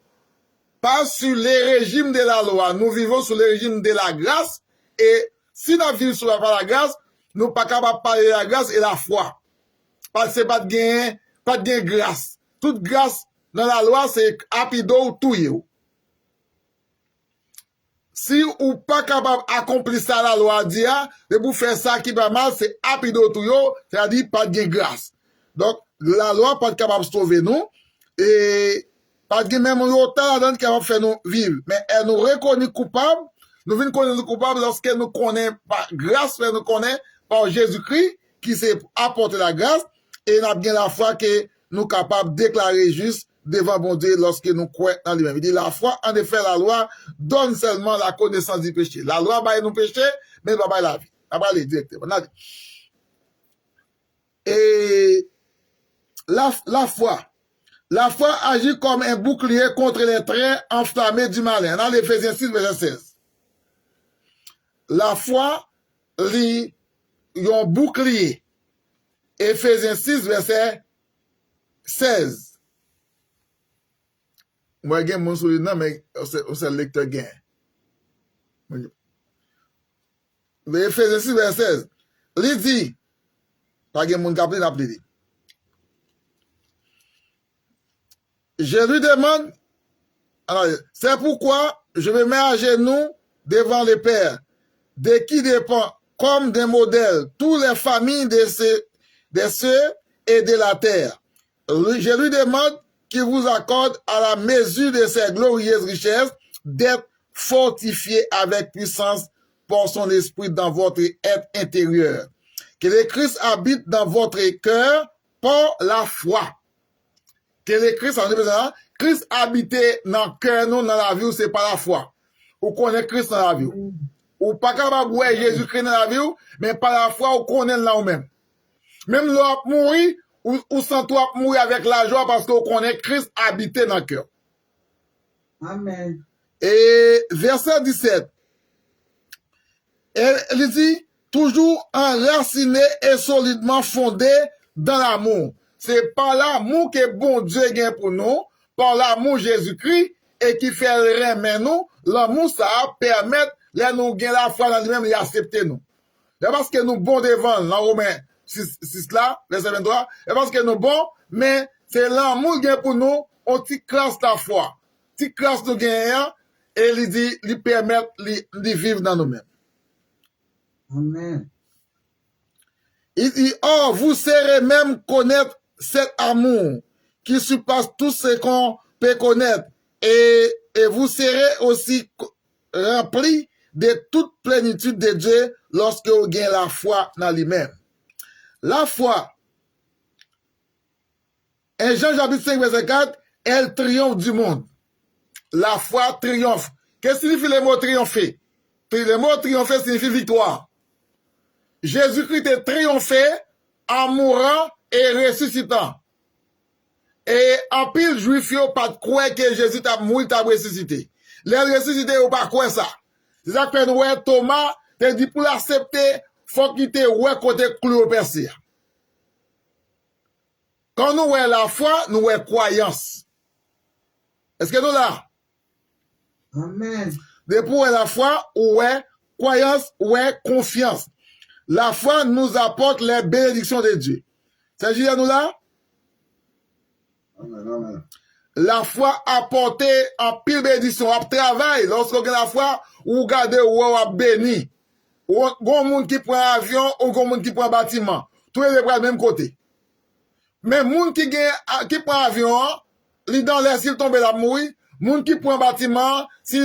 pas sur les régimes de la loi. Nous vivons sur le régime de la grâce. Et si nous vivons sur la grâce, nous ne sommes pas capables de parler de la grâce et la foi. Parce que pas de gain grâce. Toute grâce dans la loi, c'est rapido ou tout. Si ou pas capable d'accomplir ça la loi dit, de vous faire ça qui va mal, c'est rapido tout, c'est-à-dire pas de grâce. Donc, la loi pas capable de sauver nous, et pas de même autant la capable de faire nous vivre. Mais elle nous reconnaît coupables, nous venons connaître coupables lorsqu'elle nous connaît par grâce, elle nous connaît par Jésus-Christ, qui s'est apporté la grâce, et nous avons bien la foi que nous sommes capables de déclarer juste devant bon Dieu lorsque nous croyons en lui-même. Il dit la foi, en effet, la loi donne seulement la connaissance du péché. La loi va nous pécher, mais elle va pas la vie. Elle va aller directement. Et la foi agit comme un bouclier contre les traits enflammés du malin. Dans l'Éphésiens 6, verset 16. La foi lit un bouclier. Éphésiens 6, verset 16. Moi, j'ai mon soulier, non, mais c'est le lecteur gain. Éphésiens 6, verset 16. Il dit, pas de mon capté d'appelé. Je lui demande, alors, c'est pourquoi je me mets à genoux devant le Père, de qui dépend comme des modèles toutes les familles de ceux et de la terre. Je lui demande qu'il vous accorde à la mesure de ses glorieuses richesses d'être fortifié avec puissance par son esprit dans votre être intérieur. Que le Christ habite dans votre cœur par la foi. Que le Christ, Christ habite dans le cœur, nous, dans la vie, c'est par la foi. Ou connaît Christ dans la vie. Ou pas capable de voir Jésus-Christ dans la vie, mais par la foi, ou connaît là ou même. Même là, mourir, ou sans toi mourir avec la joie parce qu'on connaît Christ habité dans le cœur. Amen. Et verset 17. Elle dit, toujours enraciné et solidement fondé dans l'amour. C'est par l'amour que bon Dieu gagne pour nous, par l'amour Jésus-Christ, et qui fait remettre nous, l'amour ça permet de nous gagner la foi dans lui-même et accepter nous. C'est parce que nous bon devant, dans Romains 6 là, verset 23, et parce que nous bon, mais c'est l'amour qui est pour nous, on t'y classe la foi. T'y classe nous gagnons, et il dit, il permet de vivre dans nous-mêmes. Amen. Il dit, oh, vous saurez même connaître cet amour qui surpasse tout ce qu'on peut connaître, et vous serez aussi remplis de toute plénitude de Dieu lorsque vous gagnez la foi dans lui-même. La foi, 1 Jean chapitre 5 verset 4, elle triomphe du monde. La foi triomphe. Qu'est-ce que signifie le mot triompher? Le mot triompher signifie victoire. Jésus-Christ est triomphé en mourant et ressuscitant. Et en pile juif, yo pas de croire que Jésus t'a mouru, t'a ressuscité. Les ressuscités, yo pas croire ça. C'est ça que nous, Thomas, te dit pour l'accepter, faut qu'il te ouais côté clou au percé. Quand nous voyons la foi, nous voyons croyance. Est-ce que nous là? Amen. Depuis la foi, ouais croyance, ouais confiance. La foi nous apporte les bénédictions de Dieu. C'est juste nous là? Amen, amen. La foi apporte en pile bénédiction, à travail. Lorsqu'on a la foi, ou regardez ou on béni. Ou gon moun qui prend avion, ou gon moun qui prend bâtiment. Tous les bras même côté. Mais moun qui prend avion, li dans l'air s'il tombe la mourir. Moun qui prend bâtiment, si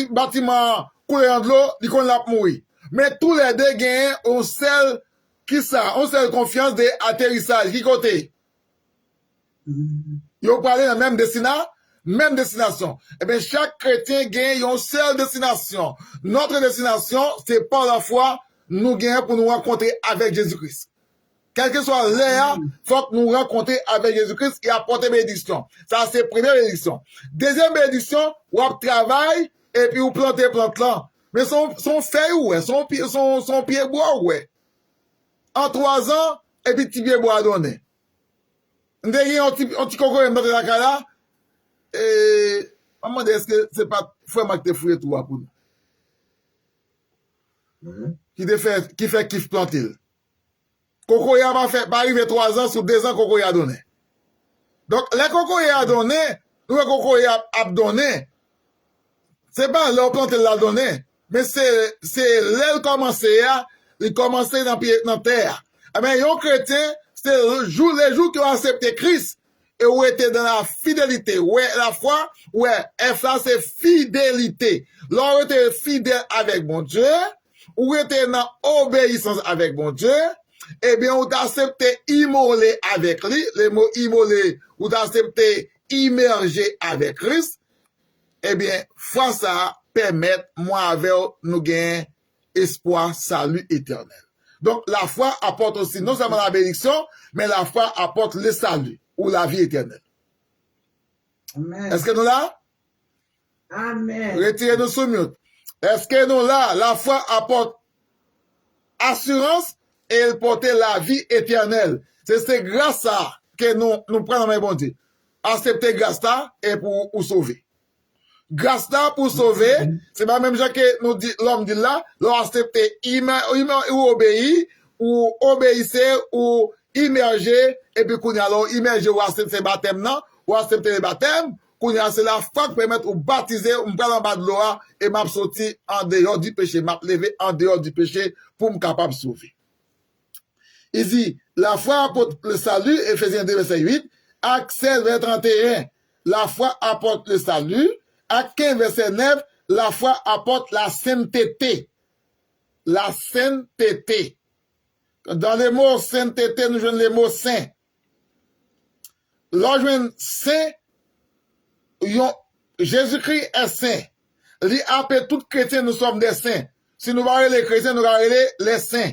bâtiment coule en l'eau, li kon la mourir. Mais tous les deux gagnent on seul qui ça, on seul confiance de atterrissage qui côté. Yo parlé dans même destination. Eh bien, chaque chrétien gagne une seule destination. Notre destination, c'est par la foi, nous gagnons pour nous rencontrer avec Jésus-Christ. Quel que soit l'air, faut que nous rencontrer avec Jésus-Christ et apporter bénédiction. Ça, c'est la première bénédiction. Deuxième bénédiction, ou travail, et puis ou planter plante là. Mais son feuille, ouais, son pied bois, ouais. En 3 ans, et puis petit pied bois donné. Ndeye un petit coco dans la cala et maman dit est-ce que c'est pas frère Marc te fouiller tout pour nous qui fait kiff planter coco ya pas arrivé 3 ans sur 2 ans coco ya donné donc les coco ya donné nous coco ya a donné c'est pas leur planter la donné mais c'est l'aile commencer à il commencer dans terre mais un chrétien c'est les jours qui ont accepté Christ et où était dans la fidélité. Ouais, la foi, ouais, F là, c'est fidélité. Là, où était fidèle avec mon Dieu, où était dans obéissance avec mon Dieu, eh bien, où t'as accepté immoler avec lui, le mot immoler, où t'as accepté immerger avec Christ, eh bien, foi ça permet, moi, avec nous gagner espoir, salut éternel. Donc, la foi apporte aussi non seulement la bénédiction, mais la foi apporte le salut ou la vie éternelle. Amen. Est-ce que nous là? Amen. Retirez-nous sous mute. Est-ce que nous là, la foi apporte assurance et elle porte la vie éternelle? C'est grâce à ça que nous prenons mes bon Dieu. Accepter grâce là et pour sauver. Grâce là pour sauver, c'est pas même genre que nous dit l'homme dit là, l'on accepte ou obéir, ou obéissez, ou immerger, et puis qu'on y a alors immerger ou accepter baptême non, ou accepter le baptême, qu'on y a c'est la foi qui permet ou baptiser, ou me prendre en bas de l'eau, et m'a sorti en dehors du péché, m'a levé en dehors du péché pour me capable de sauver. Il dit, la foi apporte le salut, Ephésiens 2, verset 8, Actes 16, verset 31, la foi apporte le salut, Actes 15, verset 9, la foi apporte la sainteté. La sainteté. Dans les mots sainteté, nous jouons les mots saint. Là, jouons saint, Jésus-Christ est saint. Il appelle tout chrétien, nous sommes des saints. Si nous parlons les chrétiens, nous parlons les saints.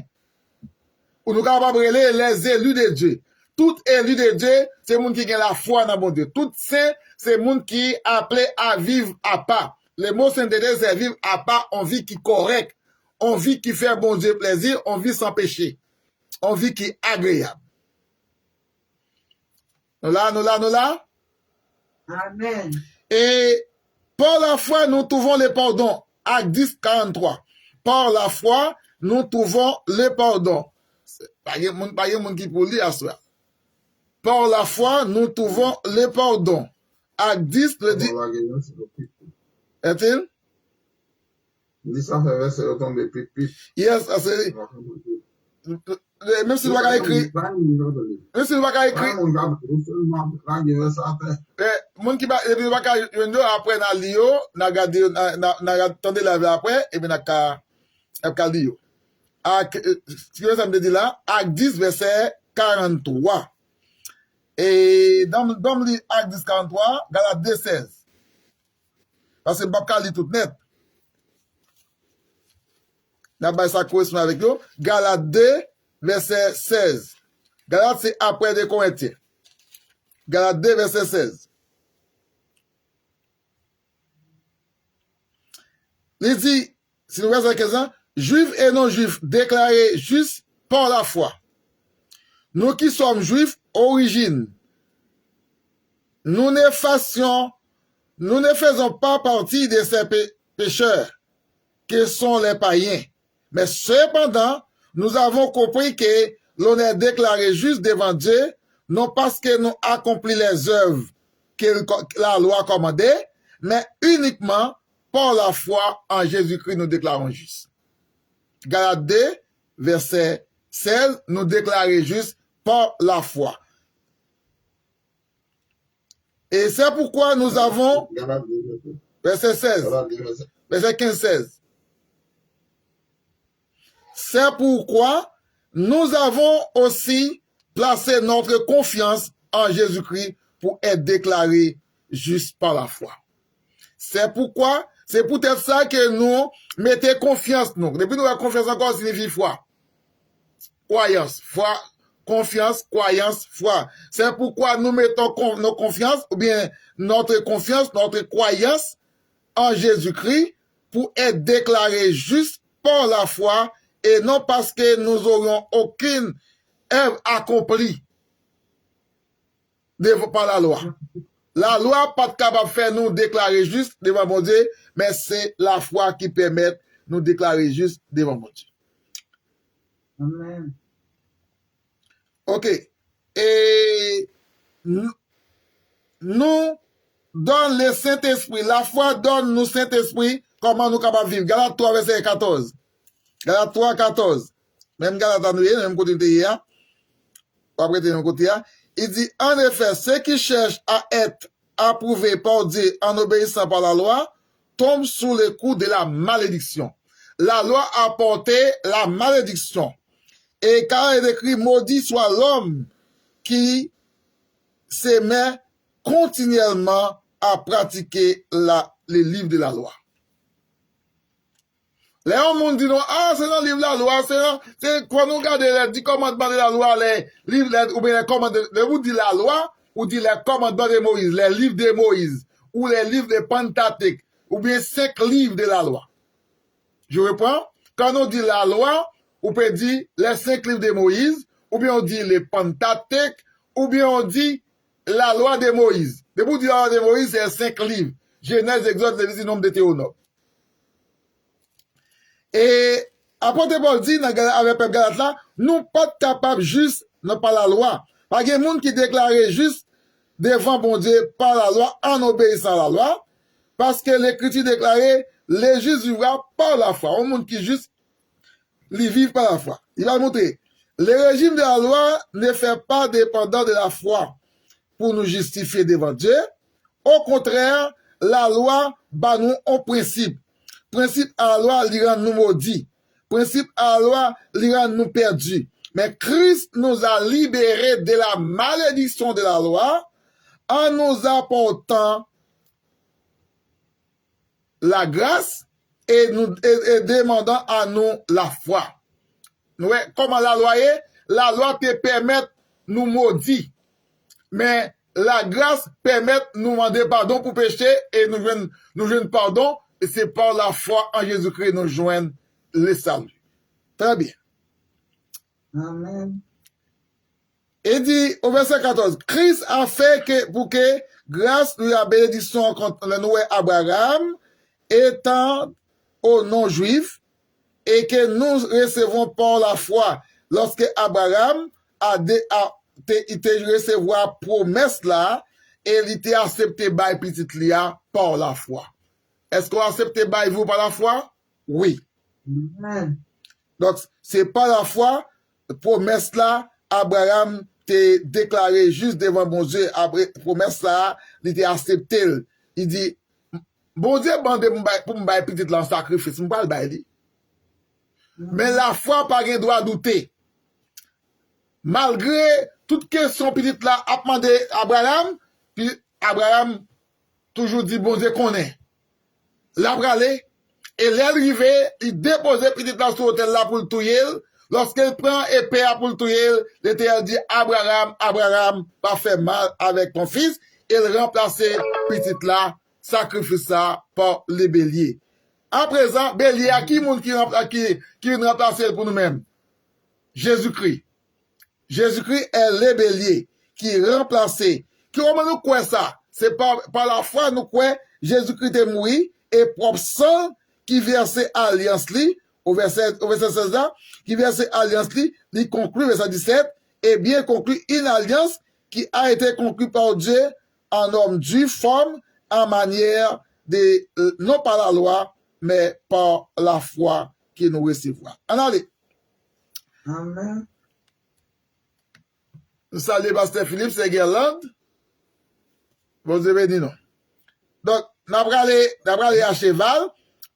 Ou nous parlons les élus de Dieu. Tout élu de Dieu, c'est le monde qui a la foi dans mon Dieu. Tout saint, c'est le monde qui est appelé à vivre à part. Le mot sainteté, c'est vivre à part, on vit qui est correct. On vit qui fait bon Dieu plaisir, on vit sans péché. On vit qui est agréable. Nous là. Amen. Et par la foi, nous trouvons le pardon. Acte 10, 43. Par la foi, nous trouvons le pardon. Pas de monde qui pour lire à soi. Par la foi, nous trouvons le pardon. Acte 10, le dit. Est-il? Il dit ça fait verset au tombe pipi. Yes, c'est. Même si nous pas écrit. Même si nous pas écrit. Moun qui va après na lio, na garder na attendre la après et puis na ka lio. Ce que ça me dit là, Acte 10 verset 43. Et dans le Acte 10 43, Galates 2 16. Parce que pas lire tout net. Là-bas ça correspond avec nous. Galates 2 verset 16. Galates c'est après de Corinthiens. Galates 2 verset 16. Il dit, si nous verset 15 ans, juifs et non-juifs déclarés justes par la foi. Nous qui sommes juifs, origine, nous ne faisons pas partie de ces pécheurs que sont les païens. Mais cependant, nous avons compris que l'on est déclaré juste devant Dieu, non parce que nous accomplissons les œuvres que la loi commandait, mais uniquement par la foi en Jésus-Christ, nous déclarons juste. Galates 2, verset 16, nous déclarons juste par la foi. Et c'est pourquoi nous avons, verset 16, verset 15-16. C'est pourquoi nous avons aussi placé notre confiance en Jésus-Christ pour être déclarés juste par la foi. C'est pourquoi, c'est peut-être ça que nous mettons confiance, nous. Depuis nous, la confiance encore signifie foi. Croyance, foi, confiance, croyance, foi. C'est pourquoi nous mettons nos confiances, ou bien notre confiance, notre croyance en Jésus-Christ pour être déclarés juste par la foi et non parce que nous aurions aucune œuvre accomplie par la loi. La loi pas capable de faire nous déclarer juste devant mon Dieu, mais c'est la foi qui permet de nous déclarer juste devant mon Dieu. Amen. Ok. Et nous donne le Saint-Esprit. La foi donne nous Saint-Esprit. Comment nous capables de vivre? Galates 3, verset 14. Galates 3, 14. Même Galates, même côté de hier. Après, même côté hier. Il dit, en effet, ceux qui cherchent à être approuvés par Dieu en obéissant par la loi tombent sous le coup de la malédiction. La loi a porté la malédiction. Et car il est écrit, maudit soit l'homme qui se met continuellement à pratiquer les livres de la loi. Les hommes disent, ah, c'est dans le livre de la loi, c'est quand nous regardons les 10 commandements de la loi, les livres, ou bien les commandements, vous dites la loi, ou dit les commandements de Moïse, les livres de Moïse, ou les livres de Pentateuque, ou bien 5 livres de la loi. Je reprends, quand on dit la loi, on peut dire les 5 livres de Moïse, ou bien on dit les Pentateuque, ou bien on dit la loi de Moïse. De vous dire la loi de Moïse, c'est 5 livres. Genèse, Exode, Lévitique, Nombre, Deutéronome. Et apôtre Paul dit avec Peuple Galate là, nous pas capables juste non par la loi. Pas de monde qui déclarait juste devant bon Dieu par la loi en obéissant à la loi, parce que l'écriture déclarait les justes vivront par la foi. Un monde qui juste les vivent par la foi. Il va montrer. Le régime de la loi ne fait pas dépendant de la foi pour nous justifier devant Dieu. Au contraire, la loi bat nous en principe. Principe à la loi, il rend nous maudits. Principe à la loi, il rend nous perdus. Mais Christ nous a libérés de la malédiction de la loi en nous apportant la grâce et demandant à nous la foi. Comment la loi est? La loi te permet nous maudire. Mais la grâce permet nous demander pardon pour pécher et nous joindre pardon. Et c'est par la foi en Jésus-Christ nous joignons le salut. Très bien. Amen. Et dit au verset 14, Christ a fait que pour que grâce lui la bénédiction contre le nouveau Abraham étant aux non-juifs et que nous recevons par la foi lorsque Abraham il te recevoir promesse là, et il était accepté par petite Lia par la foi. Est-ce qu'on accepte par vous par la foi? Oui. Amen. Donc, c'est par la foi, promesse là, Abraham t'a déclaré juste devant mon Dieu, promesse là, il était accepté. Il dit, bon Dieu, pour me bailler petite là en sacrifice, je ne pas le bailler. Mais la foi, pas de droit douter. Malgré toute question petite là, a demandé Abraham, puis Abraham toujours dit, bon Dieu, qu'on est. Là, bralé, et l'arrivée, il déposait petite là sur l'hôtel là pour le touyer. Lorsqu'il prend épée pour le touyer, l'Éternel dit, Abraham, pas fait mal avec ton fils. Il remplaçait petite là, sacrifice ça par les béliers. À présent, bélier, à qui monde qui remplacer pour nous-mêmes? Jésus-Christ. Jésus-Christ est le bélier qui remplaçait. Comment nous croyons ça? C'est par la foi nous croyons Jésus-Christ est mort et propre sang qui versait alliance li au verset 16 là, qui versait alliance li, il conclut verset 17 et bien conclut une alliance qui a été conclue par Dieu en homme due forme en manière de non par la loi mais par la foi qui nous recevons. Allez. Amen. Nous saluons Pasteur Philippe, c'est Guerland. Vous avez dit non. Donc, nous avons allé à cheval.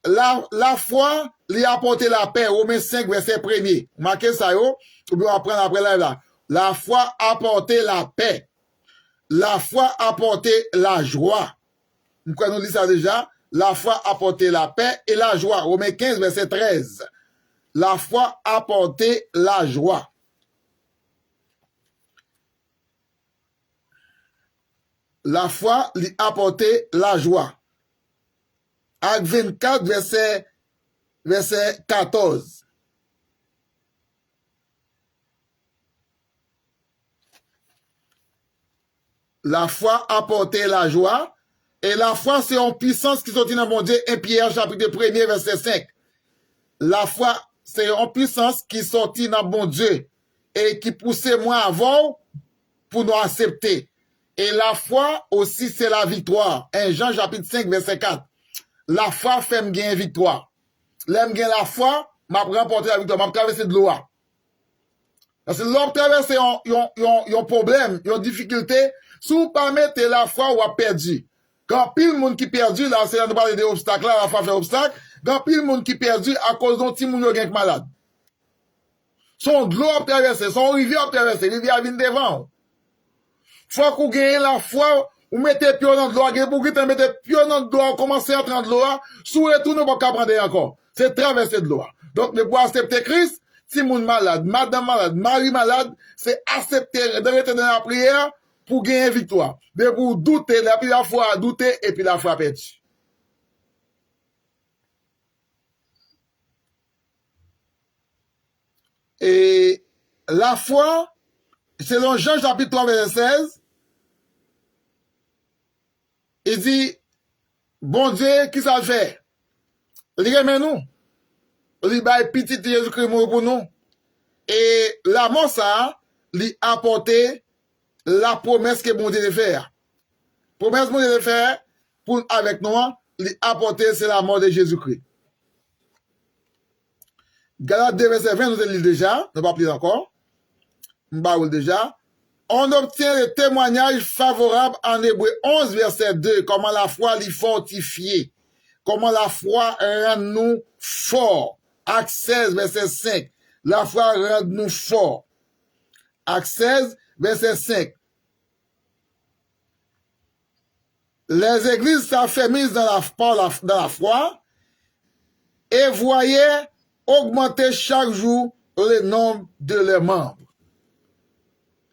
La foi lui a apporté la paix. Romains 5, verset 1er. Marquez ça, ou bien on prend après là. La foi a apporté la paix. La foi a apporté la joie. Nous lisons ça déjà. La foi a apporté la paix et la joie. Romains 15, verset 13. La foi a apporté la joie. La foi lui a apporté la joie. Acte 24, verset 14. La foi a apporté la joie. Et la foi, c'est en puissance qui sortit dans mon Dieu. 1 Pierre, chapitre 1er, verset 5. La foi, c'est en puissance qui sortit dans mon Dieu. Et qui poussait moi avant pour nous accepter. Et la foi aussi, c'est la victoire. 1 Jean, chapitre 5, verset 4. La foi fait me gagner victoire. L'aime gagner la foi, m'a remporté la victoire, m'a traversé de l'eau. Parce que l'homme traverse un problème, une difficulté. Si vous pas mettre la foi, ou a perdu. Quand pile monde qui perdu, là, c'est là de parler des obstacles, là, la foi fait obstacle. Quand pile monde qui perdu à cause d'un petit monde qui est malade. Son de l'eau a traversé, son rivière a traversé, rivière vient devant. Faut qu'on gagne la foi, ou mettez pied dans l'eau, pour que vous mettez pied dans l'eau, commencez à prendre l'eau, sous et tout, nous ne pas prendre encore. C'est traverser de l'eau. Donc, le pour accepter Christ, si moun malade, madame malade, mari malade, c'est accepter, de rester dans la prière pour gagner victoire. De pour douter, puis la foi douter, et puis la foi perdue. Et la foi, selon Jean chapitre 3, verset 16, il dit, bon Dieu, qui ça fait? Il remet nous. Il dit, bah, petit Jésus-Christ mort pour nous. Et la mort, ça, lui apporté la promesse que bon Dieu de faire. Promesse bon Dieu de faire, pour, avec nous, lui apporter, c'est la mort de Jésus-Christ. Galates 2, verset 20, nous le lisons déjà, ne pas plus encore. Nous parlons déjà. On obtient le témoignage favorable en Hébreu 11, verset 2, comment la foi l'y fortifie, comment la foi rend nous forts. Acte 16, verset 5, la foi rend nous forts. Acte 16, verset 5. Les églises s'affermissent dans la foi et voyaient augmenter chaque jour le nombre de leurs membres.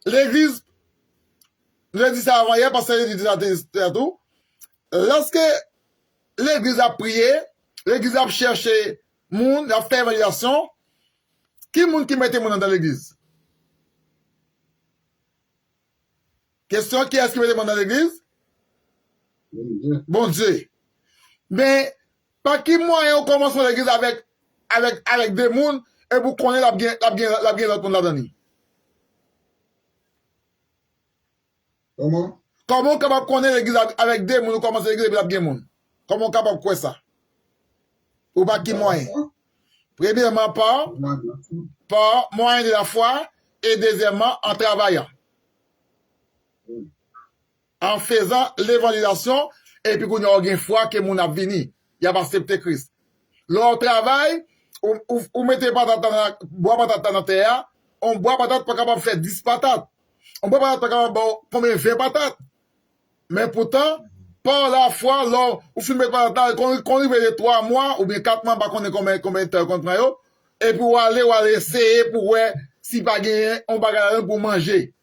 L'église, je dis ça avant hier parce que je dis ça tout. Lorsque l'église a prié, l'église a cherché monde, a fait évaluation, qui monde qui mettait monde dans l'église? Question, qui est-ce qui mettait monde dans l'église? Bon Dieu. Mais, par qui moyen on commence l'église avec des mondes, et vous connaissez la bien l'autre monde là-dedans. Comment? Comment capable connaître l'église avec des gens, commencer l'église avec bien monde? Comment capable quoi ça? Ou pas qui moyen? Premièrement, par moyen de la foi, et deuxièmement, en travaillant. En faisant l'évangélisation, et puis qu'on a une foi que mon a venu, il a accepté Christ. Leur travail, on mettez patate bois patate dans la terre, on boit patate pas capable de faire 10 patates. On boit patate pas capable de combien 20 patates. Mais pourtant, par la foi, là, on filme patate, qu'on arrive de 3 mois, ou bien 4 mois, pas qu'on est combien de temps contre eux, et puis on aller essayer pour voir si pas gagner, on va gagner pour manger.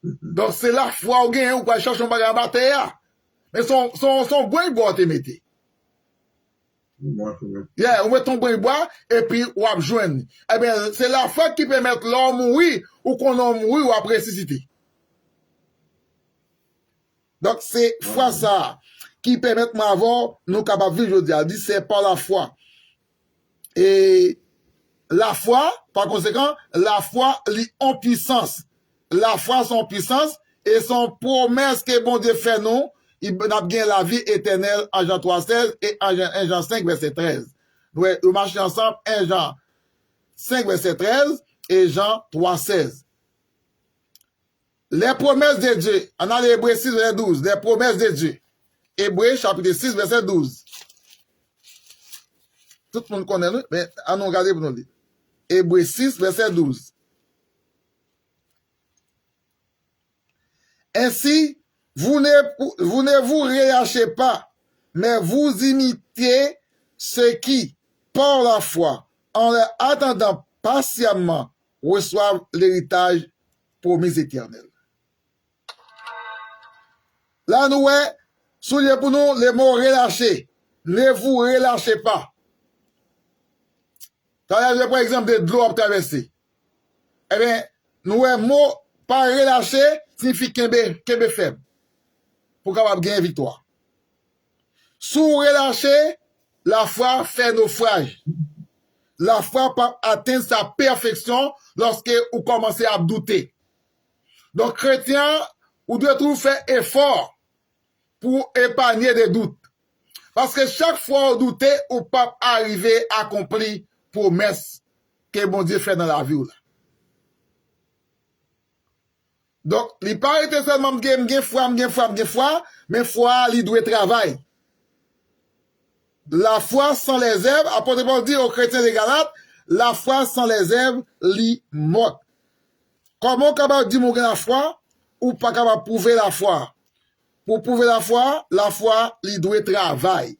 Donc c'est la foi ou gagne ou quoi chercher un bagage en bataille. Mais son bon bois te mette. Yeah, on met ton bon bois et puis on va joindre. Eh bien, c'est la foi qui permet l'homme mourir ou qu'on a mourir ou après ressusciter. Donc c'est foi ça qui permet d'avoir nous capables de vivre aujourd'hui. C'est par la foi. Et la foi, par conséquent, la foi lit en puissance. La foi son puissance et son promesse que bon Dieu fait nous, il a bien la vie éternelle en Jean 3,16 et en Jean 5, verset 13. Nous marchons ensemble 1 Jean 5, verset 13 et Jean 3,16. Les promesses de Dieu, on a l'Hébreu 6, verset 12, les promesses de Dieu. Hébreu chapitre 6, verset 12. Tout le monde connaît, nous, mais on nous regarde pour nous lire. Hébreu 6, verset 12. Ainsi, vous ne vous relâchez pas, mais vous imitez ceux qui, par la foi, en leur attendant patiemment, reçoivent l'héritage promis éternel. Là, nous, soulignez pour nous les mots relâcher. Ne vous relâchez pas. Quand il y a par exemple de l'eau à traverser. Eh bien, nous, le mot pas relâcher signifie qu'un faible. Pour capable gagner victoire. Sous relâcher, la foi fait naufrage. La foi peut atteindre sa perfection lorsque vous commencez à douter. Donc, chrétien, vous devez toujours faire effort pour épargner des doutes. Parce que chaque fois vous doutez, vous peut arriver à accomplir promesse que bon Dieu fait dans la vie. Donc, il pas été seulement foi, mais foi, il doit travailler. La foi sans les œuvres, apôtre Paul dit aux chrétiens des Galates, la foi sans les œuvres, li morte. Comment capable dire mon la foi, ou pas capable prouver la foi? Pour prouver la foi, il doit travailler.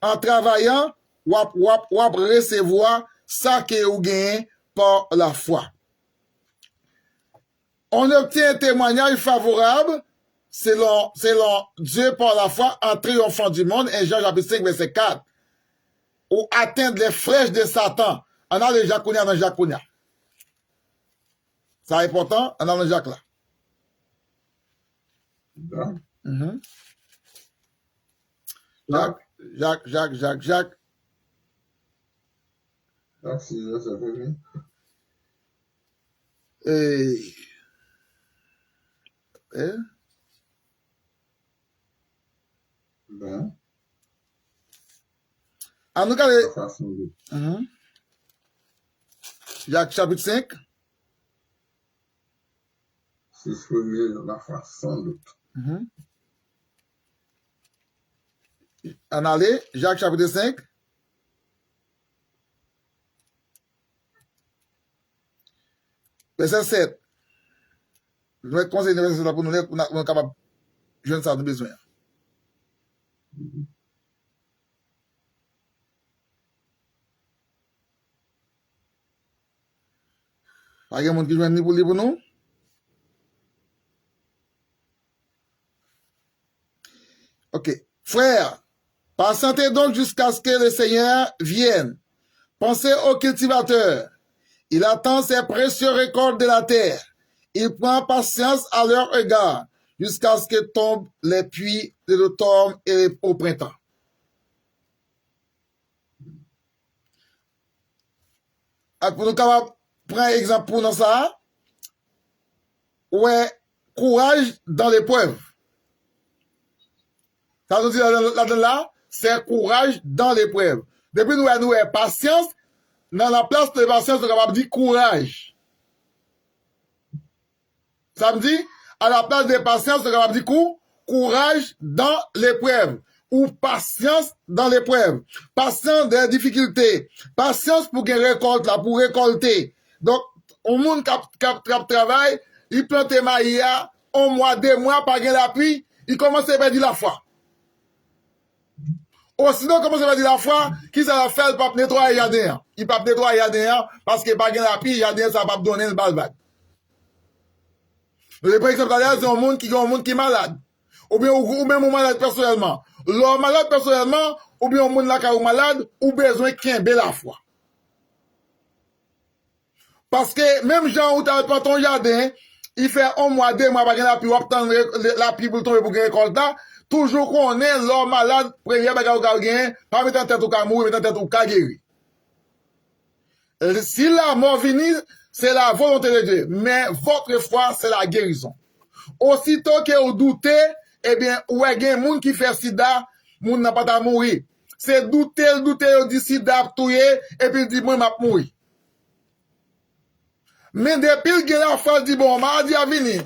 En travaillant, wap recevoir ça que vous gagnez par la foi. On obtient un témoignage favorable selon Dieu par la foi en triomphant du monde, et Jean chapitre 5, verset 4, ou atteindre les flèches de Satan. On a le Jacounia dans Jacounia. C'est important, on a le Jacques là. Jacques. Jacques 6, verset 1. Ben. En tout cas, Jacques chapitre 5. 6 premiers, la foi sans doute. En aller, Jacques chapitre 5. Verset 7. Je vais conseiller le verset là pour nous lire, pour nous capables de jouer ça, nous besoin. Pas de monde qui joue ni pour lire pour nous? Ok. Frères, patientez donc jusqu'à ce que le Seigneur vienne. Pensez au cultivateur. Il attend ses précieux récoltes de la terre. Il prend patience à leur égard jusqu'à ce que tombent les pluies de l'automne et au printemps. pour nous capables prendre exemple pour nous ça, ouais, courage dans l'épreuve. Ça nous dit là, c'est courage dans l'épreuve. Depuis nous avons patience, dans la place de patience, nous capable dire courage. Ça me dit, à la place de patience, nous capable dire courage dans l'épreuve. Ou patience dans l'épreuve. Patience des difficultés. Patience pour qu'il récolte là, pour récolter. Donc, au monde qui travaille, il plante maïs, un mois, 2 mois, pas gain l'appui, il commence à perdre la foi. Ou sinon, comment ça va dire la foi, qui ça va faire pour nettoyer le jardin? Il ne peut pas nettoyer le jardin parce qu'il n'y a pas de l'appui, le jardin, ça va pas donner le balbag. Par exemple, c'est un monde qui est malade. Ou bien, ou même malade personnellement. L'homme malade personnellement, ou bien un monde là qui est malade, ou besoin qu'il y ait la foi. Parce que même Jean, où tu as ton jardin, il fait 1 mois, 2 mois, pas de l'appui, ou obtenir l'appui pour tomber pour récolter. Toujours qu'on est l'homme malade, première bagarre au gain, pas mettre en tête au cas mourir, mettre en tête au cas guéri. Si la mort finit, c'est la volonté de Dieu. Mais votre foi, c'est la guérison. Aussitôt que vous doutez, eh bien, ou est un monde qui fait sida, monde n'a pas à mourir. C'est douter, on dit sida, touye, et puis il dit, moi, m'a mourir. Mais depuis que la foi dit, bon, mardi a venu,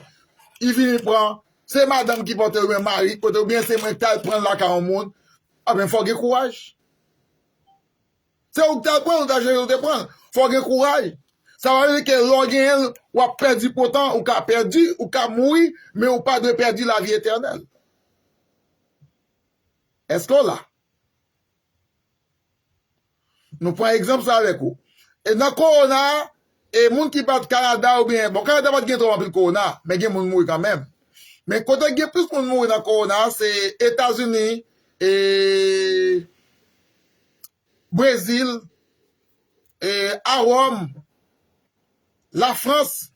il vient prendre, c'est madame qui porte le mari, ou bien c'est moi qui prend la car au monde, ah ben, faut avoir courage. C'est où tu prends, ou tu prends, faut avoir courage. Ça va dire que l'organe, ou a perdu pourtant, ou qu'a perdu, ou qu'a mouru, mais ou pas de perdu la vie éternelle. Est-ce qu'on l'a? Nous prenons exemple ça avec vous. Et dans le corona, et les gens qui partent Canada ou bien, bon, Canada pas de trop de corona, mais il y a des gens qui mourent quand même. Mais quand il y a plus de gens dans le corona, c'est États-Unis et Brésil et à Rome, la France,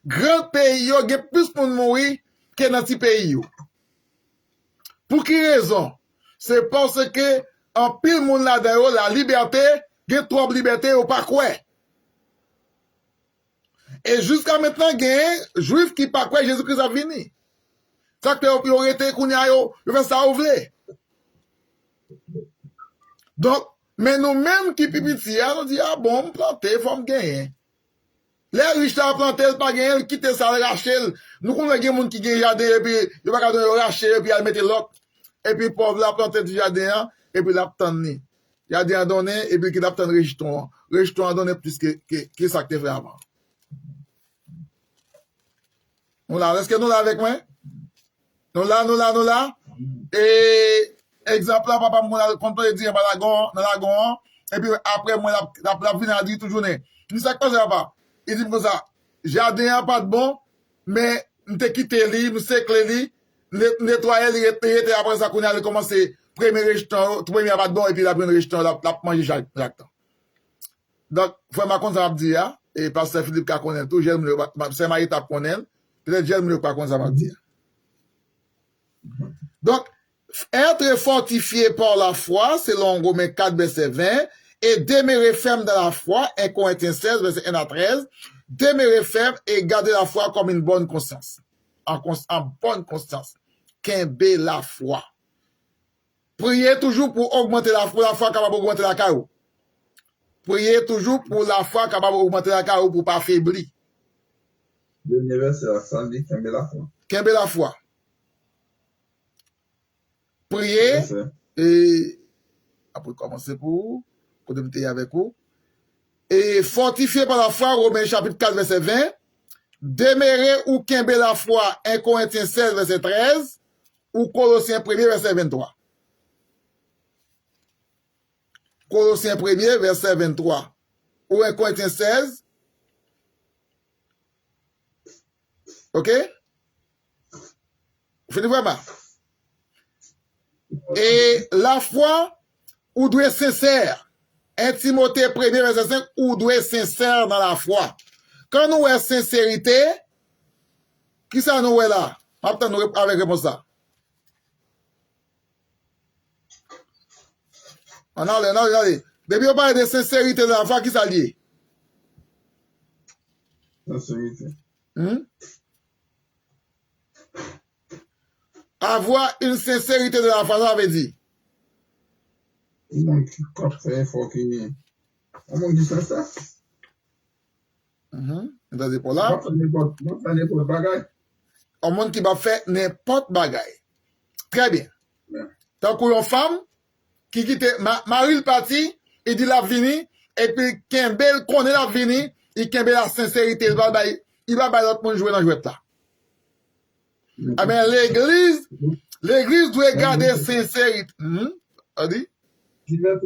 grand pays, il y a plus de gens mourir que dans ces pays. Pour quelle raison? C'est parce que en pile monde là-dedans, la liberté, il y a trop de liberté ou pas quoi. Et jusqu'à maintenant, il y a des juifs qui pas quoi Jésus-Christ a venu. Ça que vous aurez été qu'on y a yo, fait ça ou vle. Donc, mais nous-mêmes qui pipiti, nous dit, ah bon, planter, faut me gagner. Les riches ont planté, pas gagner, quitter ça, racher. Nous connaissons des gens qui gagnent jardin, et puis, ils va pas racher, et puis, ils mettent l'autre. Et puis, pauvre, la planter du jardin, et puis, la tendre. Jardin a donné, et puis, qui la tendre rejeton. Rejeton a donné plus que ça que tu fait avant. Nous là, est-ce que nous là avec moi? Nous là. Et, exemple, là, papa, moi, quand on dit, dans la gon, et puis, après, moi, la vie a dit toujours, nous, ça, quoi, ça va? Il dit comme ça, jardin a pas de bon, mais, nous te quitté li, nous séclé li, nettoyer li, et après ça, qu'on a commencé, premier rejeton, premier pas de bon, et puis la première rejeton, la manger chaque temps. Donc, faut ma compte, ça va dire, et pasteur Philippe, qui connaît tout, j'aime le, c'est ma étape connaît, peut-être j'aime le, pas ça va dire. Donc, être fortifié par la foi, selon Romains 4, verset 20, et demeurer ferme dans la foi, 1 Corinthiens 16, verset 1 à 13, demeurer ferme et garder la foi comme une bonne conscience. En bonne conscience. Qu'imbe la foi. Priez toujours pour augmenter la foi capable d'augmenter la carreau. Priez toujours pour la foi capable d'augmenter la carreau pour pas faiblir. Dernier verset, ça dit qu'imbe la foi. Qu'imbe la foi. Priez et après commencer pour me avec vous. Et fortifié par la foi, Romains chapitre 4, verset 20. Demeurer ou qu'imbe la foi, 1 Corinthiens 16, verset 13. Ou Colossiens 1, verset 23. Colossiens 1, verset 23. Ou 1 Corinthiens 16. OK? Vous faites vraiment? Et la foi, ou doit être sincère. 1 Timothée 1, verset 5, ou doit être sincère dans la foi. Quand nous avons sincérité, qui ça nous est là? Maintenant, nous avec réponse ça. Allez. Depuis on parle de sincérité dans la foi, qui ça lié? Sincérité. Avoir une sincérité de la foi, ça veut dire. Le monde qui fait effort qui est. Le monde qui fait ça. Entendez pour là? Pas faire n'importe bagaille. Un monde qui va faire n'importe bagaille. Très bien. Yeah. Tant qu'une femme qui quitte Marie le parti, il dit la vini, et puis Kimbel connaît la vini, et Kimbel la sincérité, il va l'autre monde jouer dans le jouet là. Ah ben l'église doit garder sincérité. On dit? Qui va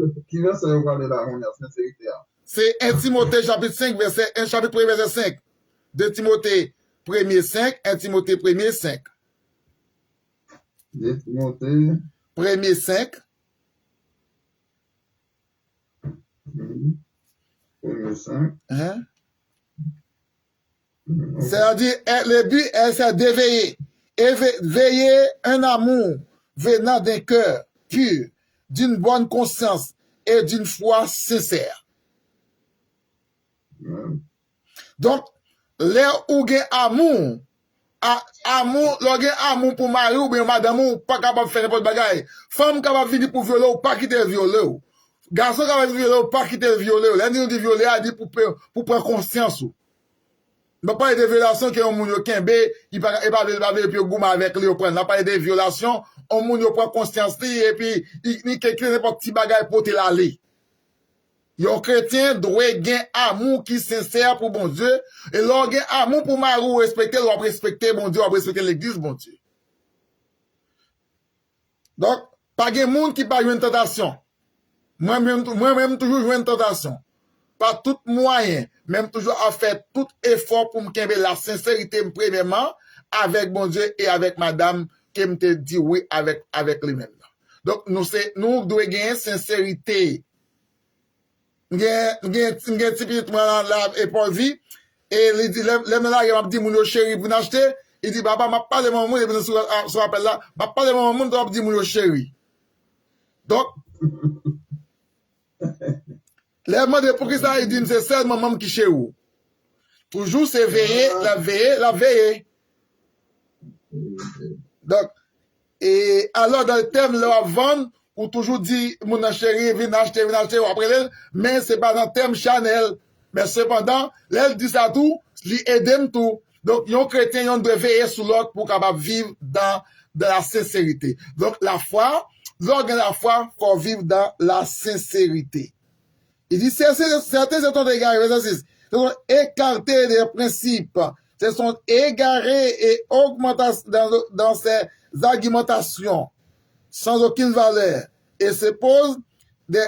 se regarder là, on a sincérité. C'est 1 Timothée chapitre 5, chapitre 1, verset 5. 2 Timothée 1er 5, 1 Timothée 1er 5. 2 Timothée 1er 5. 1er 5. C'est-à-dire, le but c'est d'éveiller. Veiller un amour venant d'un cœur pur, d'une bonne conscience et d'une foi sincère. Donc, l'air où il amour, amour pour mari ou bien madame ou pas capable de faire n'importe bagaille. Femme capable de venir pour violer ou pas quitter le violer. Garçon capable de violer ou pas quitter le violer. L'un dit violer a dit pour prendre conscience. Non pas de violations qui ont moun yo kembe, il pas puis gouma avec lui prendre. Non pas de violations, on moun yo prend conscience et puis il quelqu'un n'importe petit bagaille pour te l'aller. Yon chrétien doit gen amour qui sincère pour bon Dieu et l'on gen amour pour marou respecter, l'on respecter bon Dieu, on respecter l'église bon Dieu. Donc pas gen moun qui pas une tentation. Moi-même toujours jouer une tentation. Pas tout moyen, même toujours à faire tout effort pour me kembe la sincérité premièrement avec mon Dieu et avec madame qui me te dit oui avec lui-même. Donc nous devons gagner sincérité. M'gen typique la épaule vie et il dit les là il m'a dit mon chéri vous n'achetez, il dit papa m'a pas de mon monde et sur appel là, m'a pas de mon monde doit dire mon chéri. Donc les demandé pour qui ça, il dit, c'est seulement maman qui chez vous. Toujours, c'est veiller, la veiller. Donc, et alors, dans le thème, là, vendre, ou toujours dit, mon chéri, viens acheter, ou après elle, mais c'est pas dans le thème Chanel. Mais cependant, elle dit ça tout, lui aide tout. Donc, yon chrétien, yon doit veiller sur l'autre pour capable vivre dans la sincérité. Donc, la foi, l'organe de la foi, faut vivre dans la sincérité. Il dit, certains se sont égarés, verset 6, se sont écartés des principes, se sont égarés et augmentés dans ces argumentations, sans aucune valeur, et se posent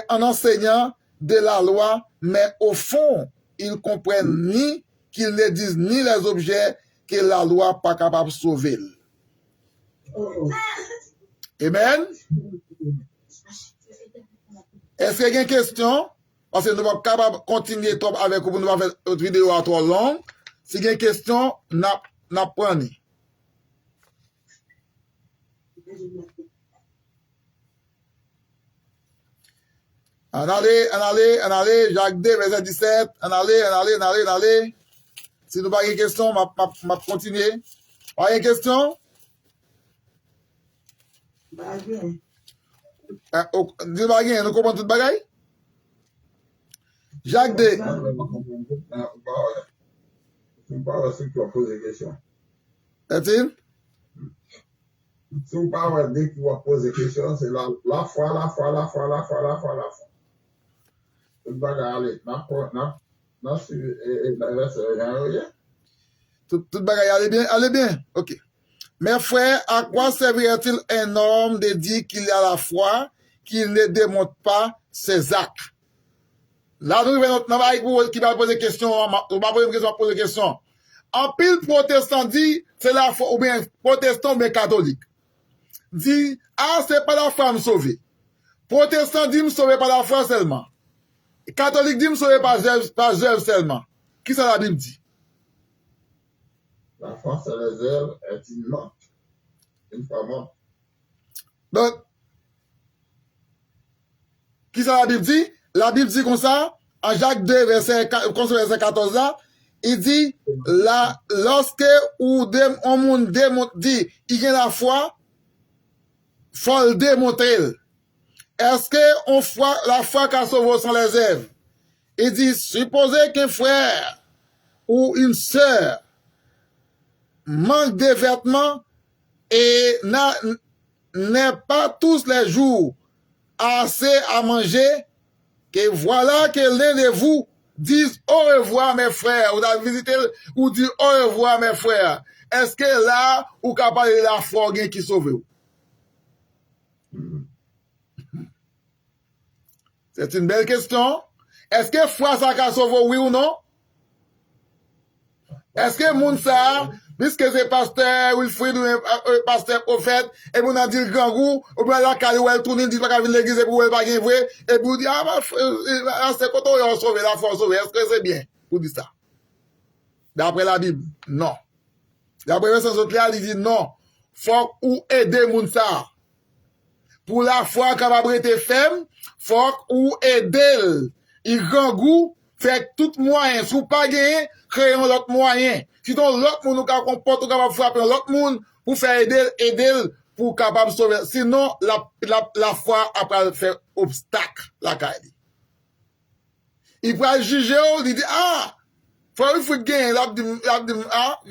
en enseignant de la loi, mais au fond, ils comprennent ni qu'ils ne disent ni les objets que la loi pas capable de sauver. Amen. Est-ce qu'il y a une question? Parce que nous sommes capables de continuer avec vous, nous allons faire une vidéo à trop longue. Si il y a une question, n'a prenez. En allez, Jacques 2, verset 17. En allez. Si nous n'avons pas de question, on va continuer. Pas de question? Bagay. Dis bagay, nous comprenons tout bagay? Jacques 2. Tu ne parles pas si tu vas poser des questions. Est-il? Si on parle dès que tu vas poser des questions, c'est la foi. Tu ne vas pas aller. Tout bagay allez bien. Ok. Mes frères, à quoi servirait-il un homme de dire qu'il a la foi, qu'il ne démontre pas ses actes? Là, nous venons qui va poser des questions, on va poser des questions. En pile protestant dit, c'est la foi, ou bien protestant, ou bien catholique. Dit, c'est pas la foi me sauver. Protestant dit, me sauver par la foi seulement. Catholique dit, me sauver par œuvre seulement. Qui ça la Bible dit? La foi, c'est les œuvres, est une note. Une fois morte. Donc, qui ça la Bible dit? La Bible dit comme ça, en Jacques 2, verset 14 là, Il dit, lorsque on moun dit, il y a la foi, faut le démontrer. Est-ce que la foi qu'a sauvé sans les œuvres? Il dit, supposez qu'un frère ou une sœur manque de vêtements et n'est pas tous les jours assez à manger, que voilà que l'un de vous dise au revoir mes frères, ou a visité, ou dit au revoir mes frères. Est-ce que là, ou capable de la foi qui sauve? C'est une belle question. Est-ce que foi ça a sauvé, oui ou non? Est-ce que moun ça, puisque c'est pasteur Wilfrid ou pasteur prophète, et vous a dit le grand goût, ou bien la caille où elle tourne, il dit pas qu'à venir l'église pour elle pas bien vrai, et vous dit, c'est quand on a sauvé la foi sauvé, est-ce que c'est bien? Vous dites ça. D'après la Bible, non. D'après le sens clair, il dit non. Faut ou aider moun ça. Pour la foi capable être ferme, faut ou aider. Il grand goût, fait tout moyen. Si vous pas gagné, créons l'autre moyen. Si donc l'autre monde nous comporte, nous capable frapper l'autre monde pour faire aider pour capable sauver. Sinon, la foi après faire obstacle la caille. Il va juger, il dit il faut gagner,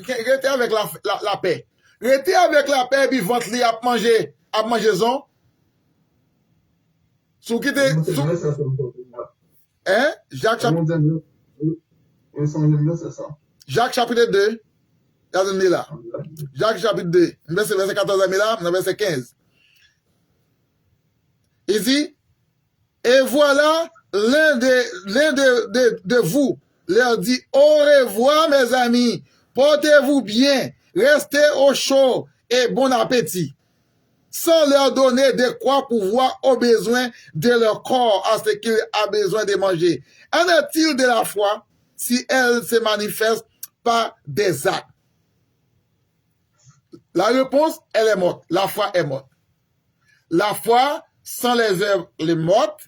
rester avec la paix. Rester avec la paix, puis ventre li à manger son. Sous qui te, Jacques chapitre, Jacques chapitre 2, là. Jacques chapitre 2, verset 14 là, verset 15. Il dit, et voilà, l'un de vous leur dit, au revoir mes amis, portez-vous bien, restez au chaud et bon appétit, sans leur donner de quoi pouvoir aux besoins de leur corps à ce qu'il a besoin de manger. En est-il de la foi si elle se manifeste par des actes? La réponse, elle est morte. La foi est morte. La foi, sans les œuvres, elle est morte.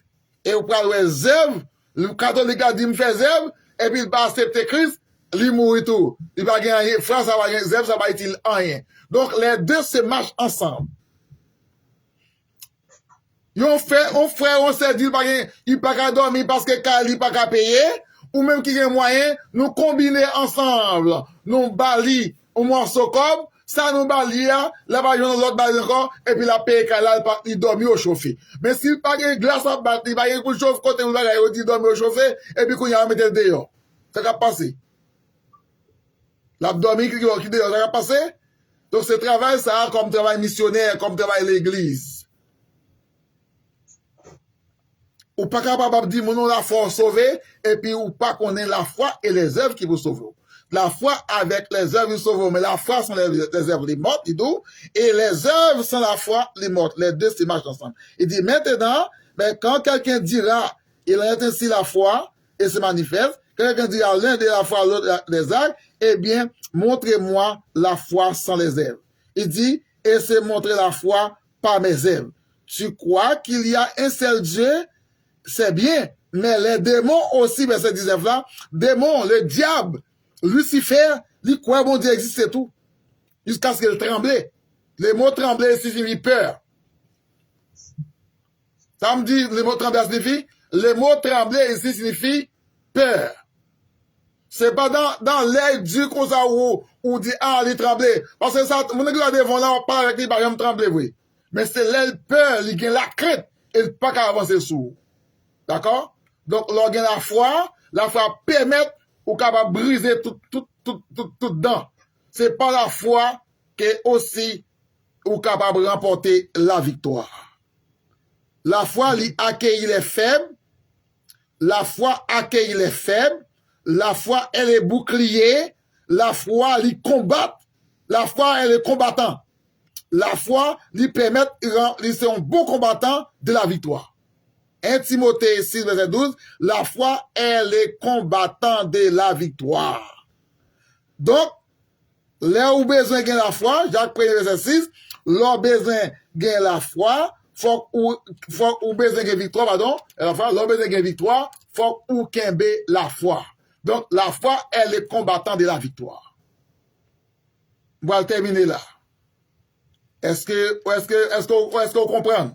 Et vous prenez les œuvres, le catholique a dit, me fait œuvres, et puis il va accepter Christ, il mourit tout. Il va gagner, frère, ça va gagner œuvres, ça va être rien. Donc, les deux se marchent ensemble. On frère, on s'est dit, il pas qu'à dormir parce que il pas qu'à payer, ou même qu'il y a moyen, nous combiner ensemble, nous bali, au morceau comme, ça nous bali, là, bas, l'autre bali encore, et puis la paye il dormir au chauffé. Mais s'il pas de glace à battre, il va y avoir chauffe côté, il dit dormir au chauffé, et puis qu'on y a mis le dehors. Ça va passer. L'abdomen qui dehors, ça va passer. Donc, ce travail, ça a comme travail missionnaire, comme travail l'église. Ou pas capable de dire, mon nom, la foi sauvée, et puis ou pas qu'on ait la foi et les œuvres qui vous sauvent. La foi avec les œuvres vous sauvent, mais la foi sans les œuvres, les mortes, il dit, et les œuvres sans la foi, les mortes. Les deux se marchent ensemble. Il dit, maintenant, mais quand quelqu'un dira, il est ainsi la foi, et se manifeste, quelqu'un dira l'un de la foi, l'autre des actes, eh bien, montrez-moi la foi sans les œuvres. Il dit, et c'est montrer la foi par mes œuvres. Tu crois qu'il y a un seul Dieu? C'est bien, mais les démons aussi, verset 19 là, démons, le diable, Lucifer, lui croit bon Dieu existe et tout, jusqu'à ce qu'il tremblait. Le mot trembler signifie peur. Ça me dit, le mot trembler signifie, le mot trembler ici signifie peur. C'est pas dans l'air du comme ça où dit, il tremblait. Parce que ça, mon église devant là, on parle avec lui, par exemple, trembler, oui. Mais c'est l'air peur, il gagne la crainte, et pas qu'à avancer sous. D'accord? Donc, l'organe la foi permet ou capable briser tout dent. C'est pas la foi qui est aussi ou capable de remporter la victoire. La foi lui accueille les faibles. La foi accueille les faibles. La foi, elle est bouclier. La foi lui combat. La foi, elle est combattant. La foi lui permet, c'est un bon combattant de la victoire. 1 Timothée 6, verset 12, la foi, elle est combattant de la victoire. Donc, là où besoin de la foi, Jacques 1, verset 6, là où besoin de la foi, faut ou besoin de victoire, pardon, la foi, là où besoin de victoire, faut ou kembe la foi. Donc, la foi est le combattant de la victoire. On va le terminer là. Est-ce que vous comprenez?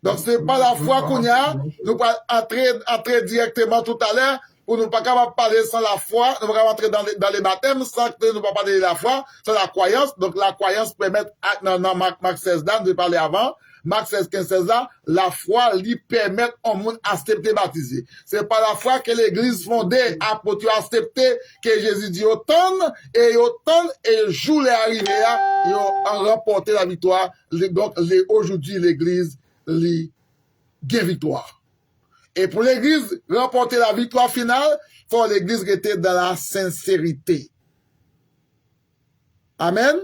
Donc, ce n'est pas la foi qu'on a. Nous allons entrer directement tout à l'heure pour nous pas capable parler sans la foi. Nous ne pouvons pas entrer dans les baptêmes sans que nous ne pas parler de la foi, sans la croyance. Donc, la croyance permet, dans Marc 16 là, de parler avant. Marc 16, 15, 16 là, la foi lui permet au monde d'accepter baptisé. C'est pas la foi que l'église fondée a pour accepter que Jésus dit autant, et jour les arrivés là, ils ont remporté la victoire. Donc, aujourd'hui, l'église, gagne victoire. Et pour l'église remporter la victoire finale, il faut que l'église reste dans la sincérité. Amen.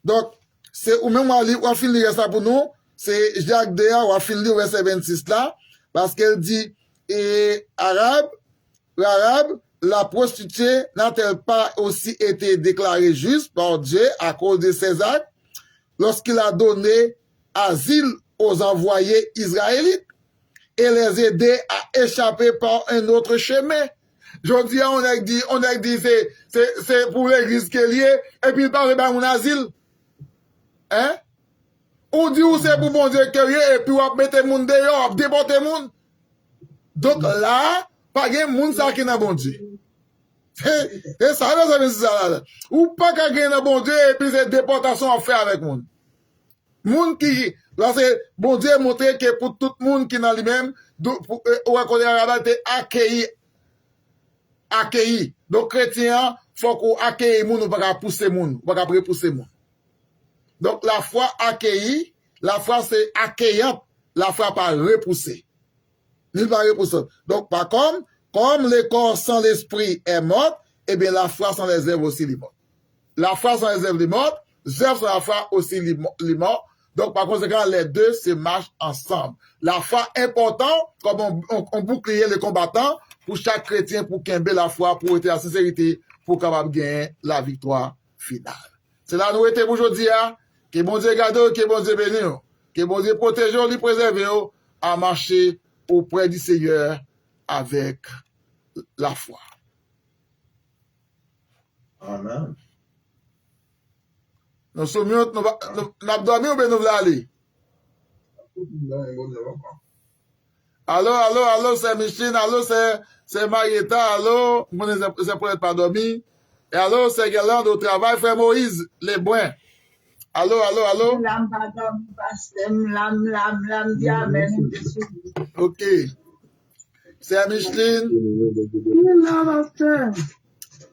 Donc, c'est ou même on va finir ça pour nous, c'est Jacques Déa, on va finir au verset 26 là, parce qu'elle dit, et l'arabe, la prostituée n'a-t-elle pas aussi été déclarée juste par Dieu à cause de ses actes, lorsqu'il a donné asile aux envoyés israélites et les aider à échapper par un autre chemin? Je dis, on a dit, c'est pour l'église qui est liée, et puis il parle de mon asile. Hein? On dit où c'est pour bon Dieu qui est lié, et puis on met les gens dehors, on déporte les gens. Donc là, pas de monde ça qui est dans bon Dieu. Et ça, c'est ça là. Ou pas qu'à gagner dans bon Dieu, et puis c'est déportation à faire avec monde. Monde qui, là c'est, bon Dieu montré que pour tout le monde qui est dans lui-même, ou à côté de la réalité, accueilli. Donc, chrétien, faut qu'on accueille moun, ou pas pousser moun, ou pas repousser moun. Donc, la foi accueillie, la foi c'est accueillante, la foi pas repousser. Ni pas repousser. Donc, par contre, comme le corps sans l'esprit est mort, eh bien, la foi sans les œuvres aussi est morte. La foi sans les œuvres est morte, les œuvres sans la foi aussi est morte. Donc, par conséquent, les deux se marchent ensemble. La foi est importante, comme on bouclier les combattants, pour chaque chrétien, pour qu'il ait la foi, pour être la sincérité, pour capable gagner la victoire finale. C'est là nous étions aujourd'hui, que bon Dieu garde, que bon Dieu bénisse, que bon Dieu protège, lui préserve, à marcher auprès du Seigneur avec la foi. Amen. Nous sommes nous avons dormi ou bien nous voulons aller? Allô, c'est Micheline, allô, c'est Marietta, allô, c'est pour être pas dormi. Et allô, c'est Guerlain au travail, frère Moïse, les boins. Allô. Ok. C'est Micheline.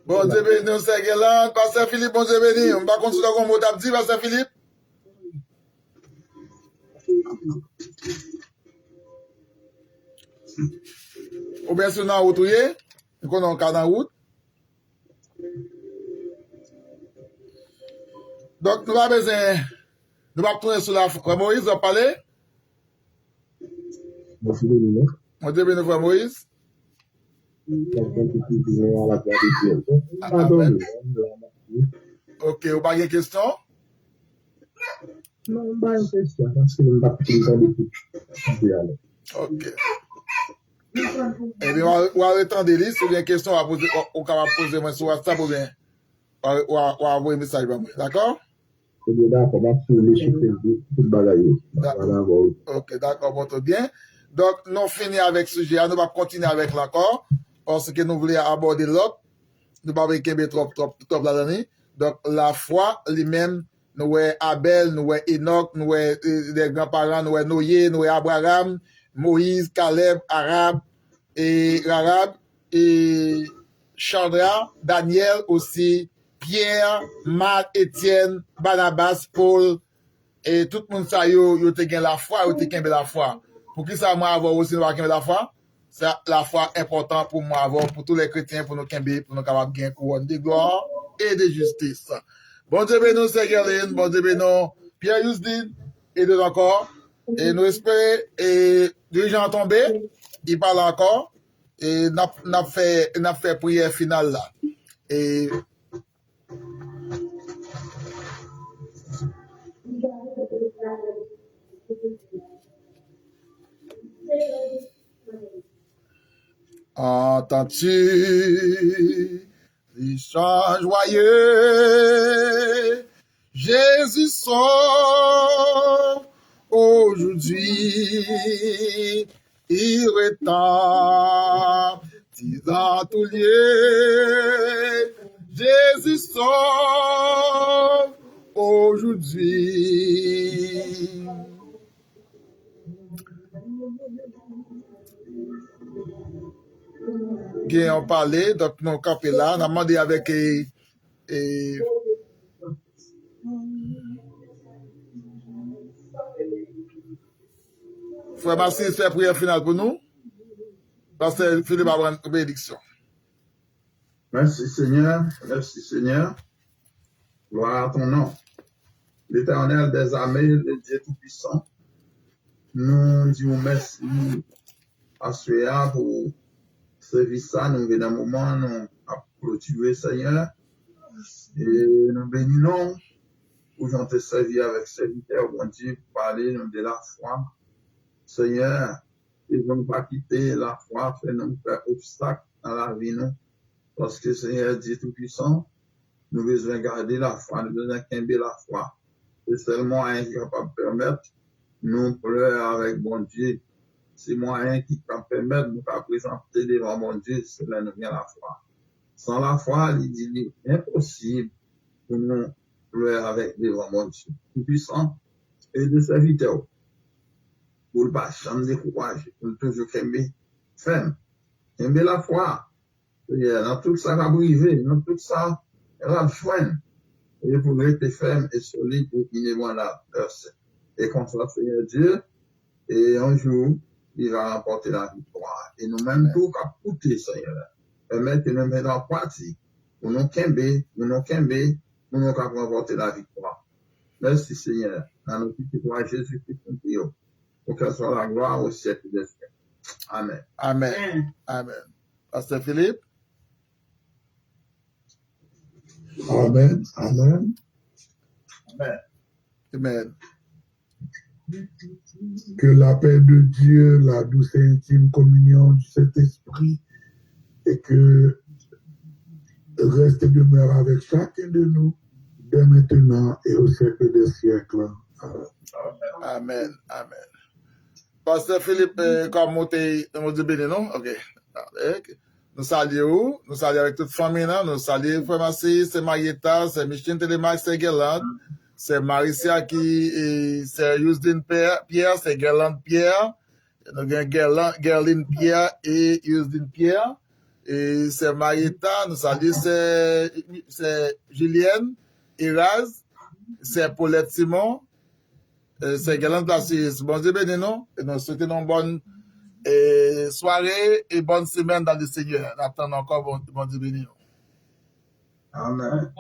Bon Dieu béni, c'est Guerlain. Pasteur Philippe, bon Dieu béni. On va continuer comme mot d'abdi, Pasteur Philippe. Ou bien si on est en route, nous connaissons encore en route. Donc, nous allons besoin, nous allons tourner sur la frère Moïse, on va parler. Mon Dieu béni, frère Moïse. Amen. Ok, vous n'avez pas de question? Non, pas une question, parce que je ne vais pas Ok. Et bien, on va attendre des listes, ou bien question à poser, on va poser moi sur WhatsApp, ou bien, on va envoyer un message pour moi. D'accord? Ok, d'accord, bon, tout bien. Donc, nous finissons avec ce sujet, nous allons continuer avec l'accord, parce que nous voulons aborder l'autre. Nous ne pouvons pas trop là-dedans. Donc, la foi, lui-même, nous avons Abel, nous avons Enoch, nous avons des grands-parents, nous avons Noé, nous avons Abraham, Moïse, Caleb, Rahab et Chandra, Daniel aussi, Pierre, Marc, Étienne, Barnabas, Paul, et tout le monde ça, yo te gagne la foi, yo te gagne la foi. Pour qui ça, moi, avoir aussi, nous avons la foi? C'est la foi importante pour moi, avoir, pour tous les chrétiens, pour nous gagner, pour nous capables de gagner couronne de gloire et de justice. Bon Dieu béni, Ségueline, bon Dieu béni, Pierre Yousdine, et deux encore. Et nous espérons, et dirigeant tombé, il parle encore, et n'a fait prière finale là. Et Entends-tu les chants joyeux? Jésus sauve aujourd'hui. Il retentit dans tout lieu. Jésus sauve aujourd'hui. Bien, on parlait, donc nous campé là, on a demandé avec Frère Massis fait prière finale pour nous. Pasteur Philippe va avoir une bénédiction. Merci Seigneur, gloire à ton nom. L'Éternel des armées, le Dieu Tout-Puissant, nous disons merci à Suéa pour service ça, nous venons un moment, nous avons clôturé Seigneur, et nous bénissons pour j'en te servir avec serviteur, bon Dieu, pour parler nous de la foi. Seigneur, et ne pas quitter la foi, faire nous faire obstacle dans la vie, nous, parce que Seigneur Dieu Tout-Puissant, nous besoin garder la foi, nous besoin qu'aimer la foi. C'est seulement un qui est capable de permettre, nous pleurer avec bon Dieu. C'est moyen qui peut permettre de nous présenter devant mon Dieu, c'est là nous vient la foi. Sans la foi, il dit impossible pour nous pleurer avec devant mon Dieu. Tout-Puissant et de serviteurs. Pour ne pas jamais décourager, pour toujours aimer ferme. Aimer la foi. Dans tout ça, va briser, dans tout ça, elle va joindre. Et pour rester ferme et solide et inébranlable. Et comme ça, Seigneur Dieu, et un jour, il va remporter la victoire. Et nous-mêmes, tout qu'à coûter, Seigneur. Permettre que nous mettons en pratique. Pour nous camber, pour nous remporter la victoire. Merci, Seigneur. Dans notre petit roi Jésus-Christ, nous prions. Pour qu'elle soit la gloire au siècle des siècles. Amen. Amen. Amen. Pasteur Philippe. Amen. Amen. Amen. Amen. Que la paix de Dieu, la douce et intime communion du Saint-Esprit et que reste et demeure avec chacun de nous dès maintenant et au siècle des siècles. Amen. Amen. Pasteur Philippe, comme vous dites béni, non? Ok. Nous saluons, avec toute famille, nous saluons Frère Massis, c'est Marietta, c'est Micheline Télémax, c'est Guerlain, c'est Maricia qui, c'est Yusdine Pierre, c'est Guerlain Pierre, nous avons Guerline Pierre et Yusdine Pierre, et c'est Marietta, nous saluons, c'est Julienne Iraz, c'est Paulette Simon, c'est Guerlain Placis. Bon Dieu béni, non? Et nous souhaitons une bonne soirée et bonne semaine dans le Seigneur. Attendons encore bon Dieu béni. Amen.